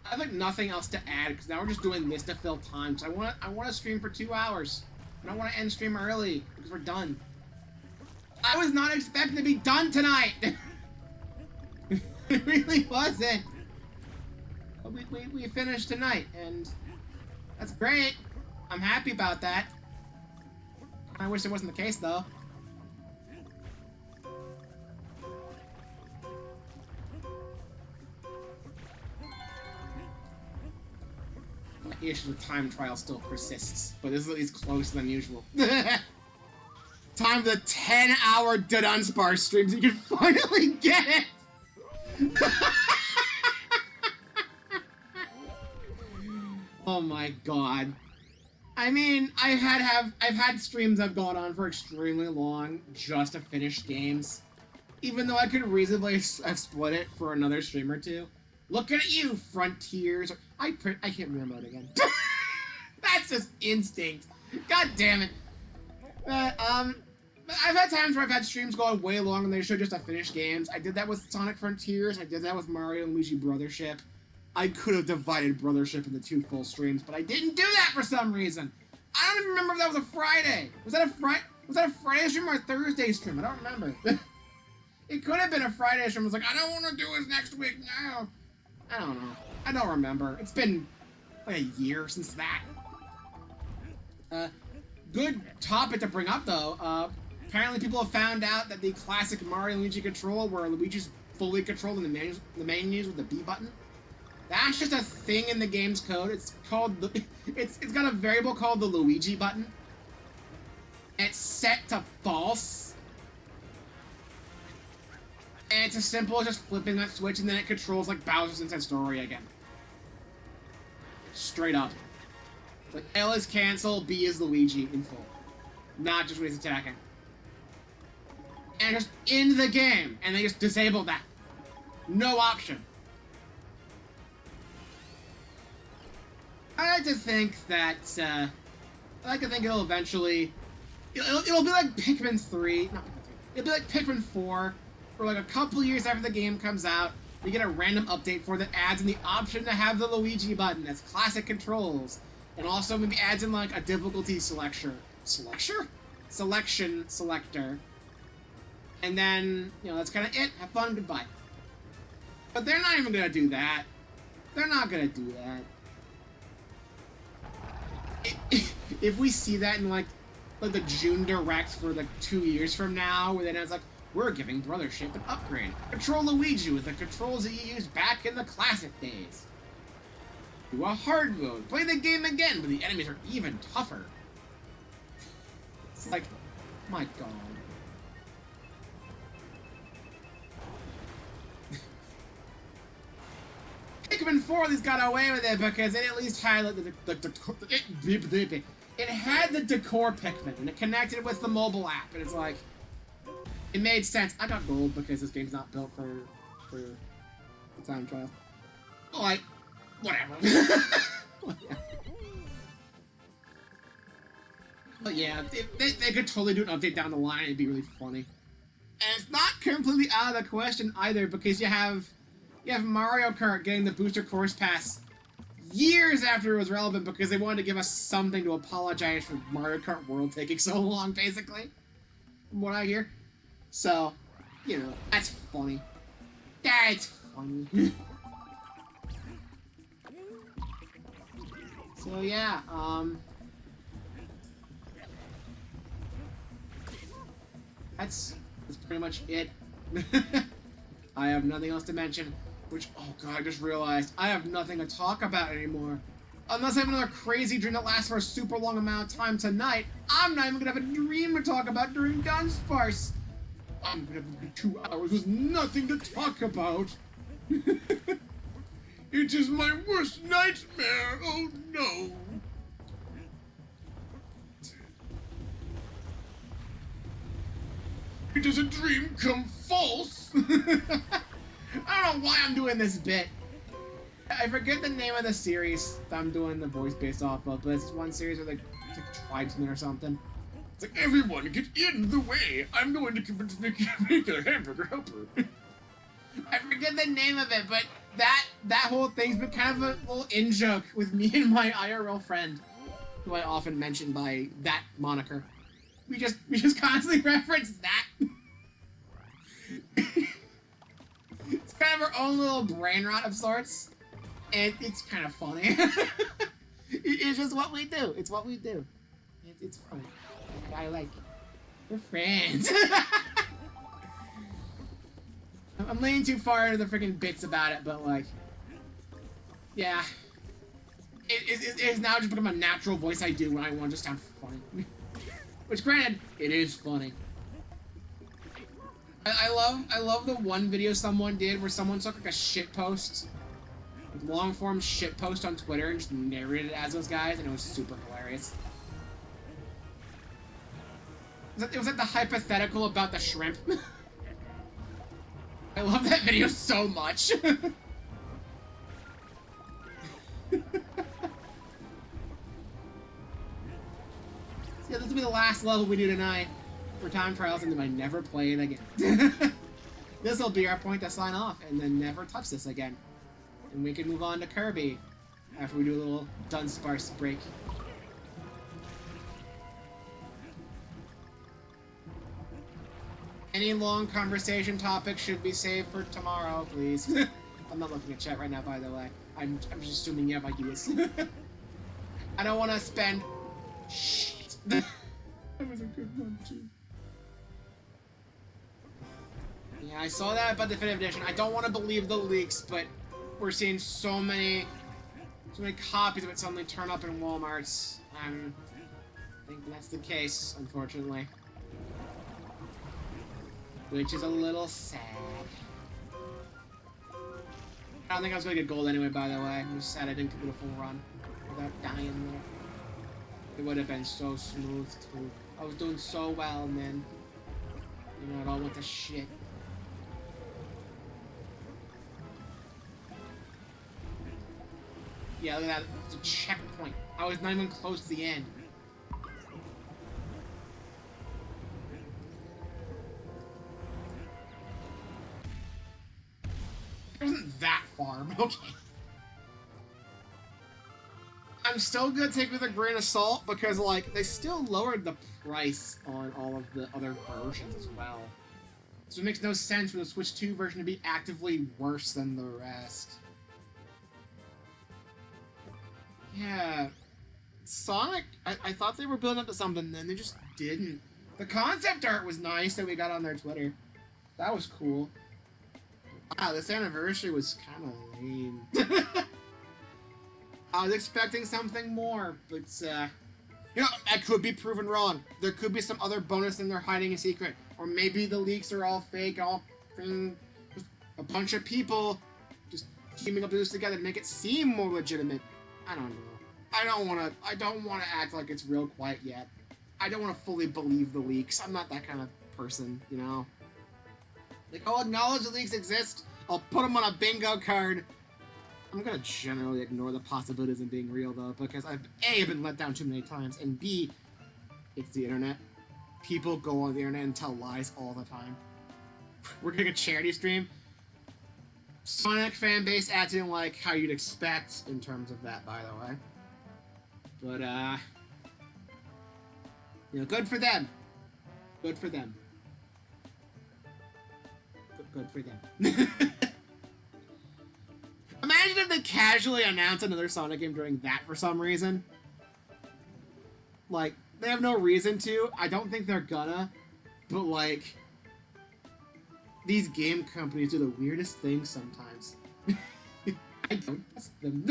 I have like nothing else to add because now we're just doing this to fill time. So I want to stream for 2 hours. I don't want to end stream early because we're done. I was not expecting to be done tonight. It really wasn't. But we finished tonight, and that's great. I'm happy about that. I wish it wasn't the case, though. My issue with time trial still persists, but this is at least closer than usual. Time for the 10-hour Dunsparce stream so you can finally get it! Oh my god. I mean, I've had streams that have gone on for extremely long just to finish games. Even though I could reasonably have split it for another stream or two. Looking at you, Frontiers. I can't remote again. That's just instinct. God damn it. I've had times where I've had streams go on way longer than they should just to finish games. I did that with Sonic Frontiers. I did that with Mario and Luigi Brothership. I could have divided Brothership into 2 full streams, but I didn't do that for some reason. I don't even remember if that was a Friday. Was that a Friday stream or a Thursday stream? I don't remember. It could have been a Friday stream. I was like, I don't want to do this next week now. I don't know. I don't remember. It's been like a year since that. Good topic to bring up, though. Apparently people have found out that the classic Mario and Luigi control, where Luigi's fully controlled in the menus with the B button, that's just a thing in the game's code. It's called the... It's got a variable called the Luigi button. It's set to false. And it's as simple as just flipping that switch, and then it controls like Bowser's Inside Story again. Straight up. Like L is cancel, B is Luigi in full. Not just when he's attacking. And just in the game, and they just disabled that. No option. I like to think that, it'll eventually... It'll be like Pikmin 3, not Pikmin 3. It'll be like Pikmin 4, where like a couple years after the game comes out, you get a random update for that adds in the option to have the Luigi button as classic controls. And also maybe adds in like a difficulty selection selector. And then, that's kind of it. Have fun, goodbye. But they're not even gonna do that. They're not gonna do that. If we see that in like the June Direct for like 2 years from now, where then it's like, we're giving Brothership an upgrade. Control Luigi with the controls that you used back in the classic days. Do a hard mode. Play the game again, but the enemies are even tougher. It's like, my god. Pikmin 4 at least got away with it because it at least had it had the decor Pikmin, and it connected with the mobile app, and it's like, it made sense. I got gold because this game's not built for the time trial. Like, whatever. But yeah, they could totally do an update down the line. It'd be really funny. And it's not completely out of the question either, because you have Mario Kart getting the Booster Course Pass years after it was relevant because they wanted to give us something to apologize for Mario Kart World taking so long, basically. From what I hear. So, that's funny. That's funny. So yeah, that's pretty much it. I have nothing else to mention. Which, oh god, I just realized I have nothing to talk about anymore. Unless I have another crazy dream that lasts for a super long amount of time tonight, I'm not even gonna have a dream to talk about during Dunsparce. I'm gonna have 2 hours with nothing to talk about. It is my worst nightmare, oh no. It is a dream come false. I don't know why I'm doing this bit. I forget the name of the series that I'm doing the voice based off of, but it's one series where it's like tribesmen or something. It's like, everyone get in the way. I'm going to make a hamburger helper. I forget the name of it, but that whole thing's been kind of a little in-joke with me and my IRL friend, who I often mention by that moniker. We just constantly reference that. It's kind of our own little brain rot of sorts, and it's kind of funny. It's just what we do. It's what we do. It's funny. I like it. We're friends. I'm leaning too far into the freaking bits about it, but like, yeah. It's now just become a natural voice I do when I want to just sound funny. Which, granted, it is funny. I love the one video someone did where someone took like a shit post, like long form shit post on Twitter, and just narrated it as those guys, and it was super hilarious. It was like the hypothetical about the shrimp. I love that video so much. Yeah, this will be the last level we do tonight for time trials, and then I never play it again. This will be our point to sign off, and then never touch this again. and we can move on to Kirby after we do a little Dunsparce break. Any long conversation topics should be saved for tomorrow, please. I'm not looking at chat right now, by the way. I'm just assuming you have ideas. I don't want to spend... Shit. That was a good one, too. Yeah, I saw that about Definitive Edition. I don't want to believe the leaks, but we're seeing so many copies of it suddenly turn up in Walmarts. I think that's the case, unfortunately. Which is a little sad. I don't think I was gonna get gold anyway, by the way. I'm just sad I didn't complete a full run without dying there. It would have been so smooth, too. I was doing so well, and then, you know, it all went to shit. Yeah, look at that. It's a checkpoint. I was not even close to the end. It wasn't that far, but okay. I'm still gonna take it with a grain of salt because, like, they still lowered the price on all of the other versions as well. So it makes no sense for the Switch 2 version to be actively worse than the rest. Yeah. Sonic, I thought they were building up to something, then they just didn't. The concept art was nice that we got on their Twitter. That was cool. Wow, this anniversary was kind of lame. I was expecting something more, but, you know, I could be proven wrong. There could be some other bonus thing they're hiding a secret. Or maybe the leaks are all fake, just a bunch of people just teaming up to this together to make it seem more legitimate. I don't know. I don't want to act like it's real quite yet. I don't want to fully believe the leaks. I'm not that kind of person, you know? Like, I'll acknowledge the leaks exist. I'll put them on a bingo card. I'm gonna generally ignore the possibilities of being real, though, because I've A, been let down too many times, and B, it's the internet. People go on the internet and tell lies all the time. We're doing a charity stream. Sonic fan base acting like how you'd expect in terms of that, by the way. But, you know, good for them. Good for them. Good for them. Imagine if they casually announced another Sonic game doing that for some reason. Like, they have no reason to. I don't think they're gonna. But, like, these game companies do the weirdest things sometimes. I don't trust them.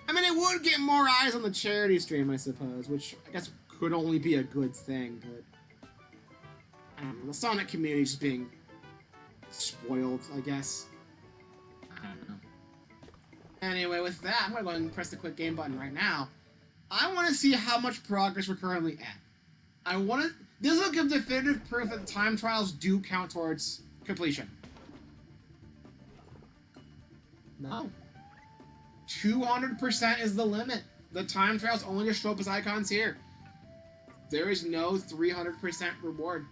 I mean, it would get more eyes on the charity stream, I suppose, which I guess could only be a good thing, but I don't know, the Sonic community is just being spoiled, I guess. I don't know. Anyway, with that, I'm gonna go ahead and press the quick game button right now. I want to see how much progress we're currently at. This will give definitive proof that the time trials do count towards completion. No. 200% is the limit. The time trials only just show up as icons here. There is no 300% reward.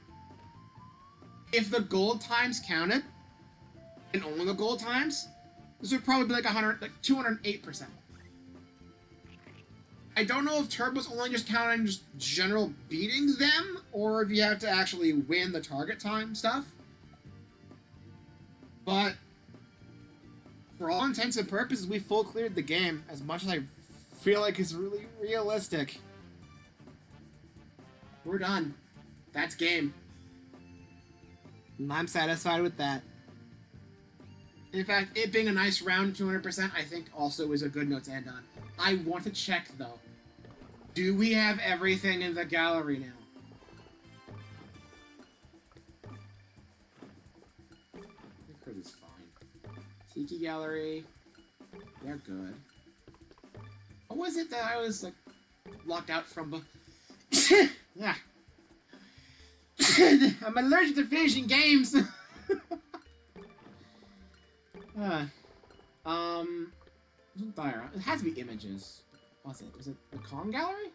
If the gold times counted, and only the gold times, this would probably be like 208%. I don't know if Turbo's only just counting just general beating them, or if you have to actually win the target time stuff. But for all intents and purposes, we full cleared the game as much as I feel like it's really realistic. We're done. That's game. And I'm satisfied with that. In fact, it being a nice round 200%, I think also is a good note to end on. I want to check, though. Do we have everything in the gallery now? I think Chris is fine. Tiki Gallery. They're good. What was it that I was, like, locked out from? Yeah. I'm allergic to finishing games! It has to be images. What's it? Was it the Kong Gallery?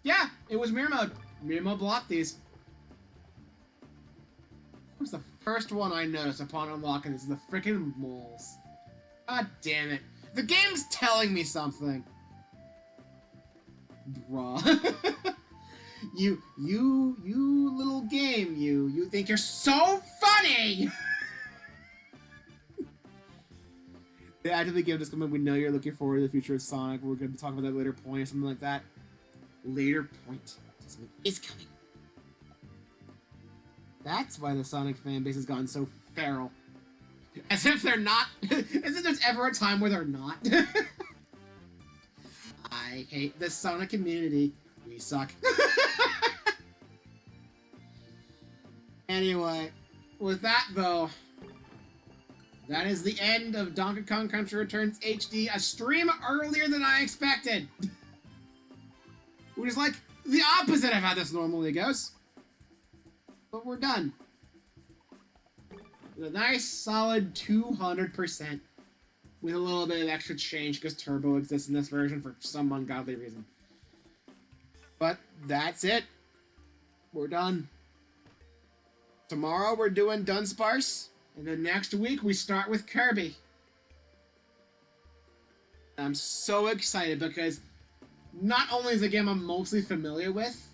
Yeah, it was Mirror Mode. Mirror Mode blocked these. Of course the first one I noticed upon unlocking this is the freaking moles. God damn it. The game's telling me something. Bruh. you little game, you think you're so funny! They actively give this comment, we know you're looking forward to the future of Sonic, we're going to be talking about that later point or something like that. Later point. Something is coming. That's why the Sonic fan base has gotten so feral. As if they're not. As if there's ever a time where they're not. I hate the Sonic community. We suck. Anyway, with that though, that is the end of Donkey Kong Country Returns HD, a stream earlier than I expected. Which is like the opposite of how this normally goes. But we're done. With a nice, solid 200%. With a little bit of extra change because Turbo exists in this version for some ungodly reason. But that's it. We're done. Tomorrow we're doing Dunsparce. And then next week we start with Kirby. I'm so excited because not only is the game I'm mostly familiar with,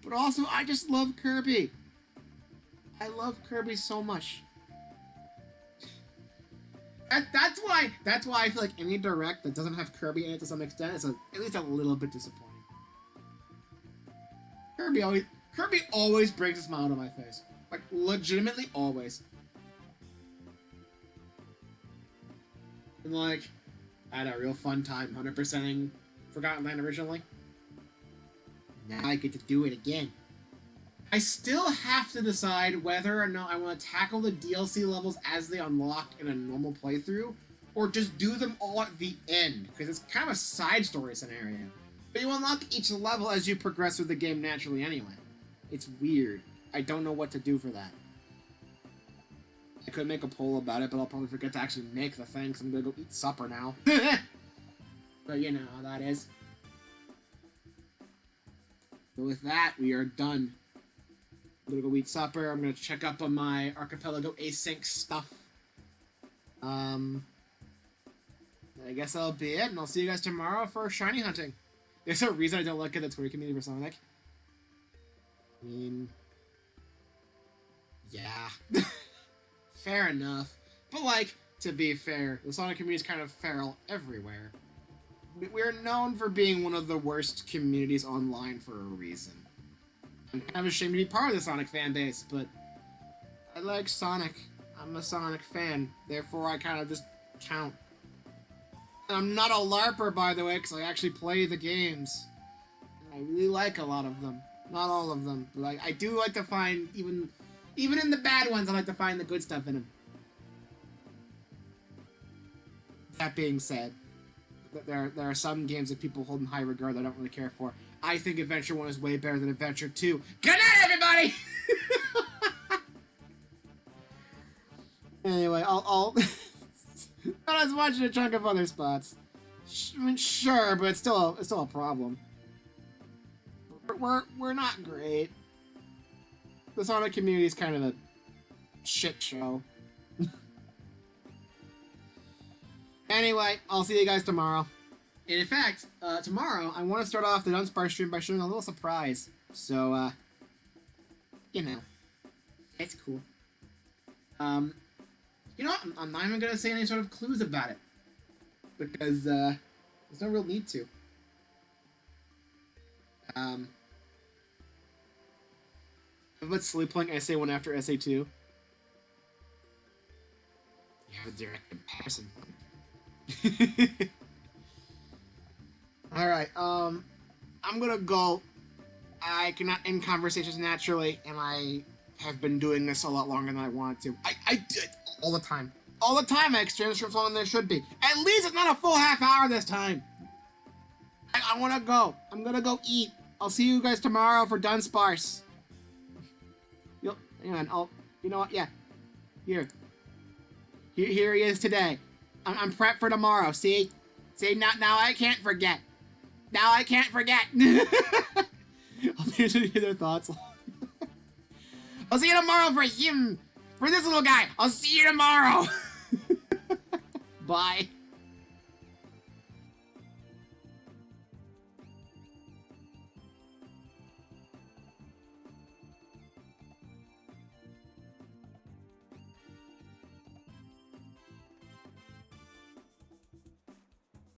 but also I just love Kirby. I love Kirby so much. That's why I feel like any direct that doesn't have Kirby in it to some extent is at least a little bit disappointing. Kirby always brings a smile to my face. Like, legitimately always. And like, I had a real fun time 100%ing Forgotten Land originally. Now I get to do it again. I still have to decide whether or not I want to tackle the DLC levels as they unlock in a normal playthrough, or just do them all at the end, because it's kind of a side story scenario. But you unlock each level as you progress through the game naturally anyway. It's weird. I don't know what to do for that. I could make a poll about it, but I'll probably forget to actually make the thing, so I'm gonna go eat supper now. But you know how that is. So with that, we are done. I'm gonna go eat supper. I'm gonna check up on my Archipelago async stuff. I guess that'll be it, and I'll see you guys tomorrow for shiny hunting. There's a reason I don't look at the Twitter community for Sonic. I mean, yeah, fair enough. But like, to be fair, the Sonic community is kind of feral everywhere. We're known for being one of the worst communities online for a reason. I'm kind of ashamed to be part of the Sonic fan base, but I like Sonic. I'm a Sonic fan, therefore I kind of just count. And I'm not a LARPer, by the way, because I actually play the games. And I really like a lot of them. Not all of them, but I do like to find, even in the bad ones, I like to find the good stuff in them. That being said, there are some games that people hold in high regard that I don't really care for. I think Adventure 1 is way better than Adventure 2. Good night, everybody! Anyway, I'll not as much in a chunk of other spots. I mean, sure, but it's still a problem. We're not great. The Sonic community is kind of a shit show. Anyway, I'll see you guys tomorrow. And in fact, tomorrow I want to start off the Dunsparce stream by showing a little surprise. So, you know, it's cool. You know what? I'm not even gonna say any sort of clues about it because there's no real need to. But sleep playing SA1 after SA2. You have a direct comparison. Alright, I'm gonna go. I cannot end conversations naturally, and I have been doing this a lot longer than I wanted to. I do it all the time. All the time I exchange scripts longer than there should be. At least it's not a full half hour this time. I wanna go. I'm gonna go eat. I'll see you guys tomorrow for Dunsparce. Hang on, you know what, yeah. Here he is today. I'm prepped for tomorrow, see? See, now I can't forget. Now I can't forget. I'll be interested to hear their thoughts. I'll see you tomorrow for him. for this little guy. I'll see you tomorrow. Bye.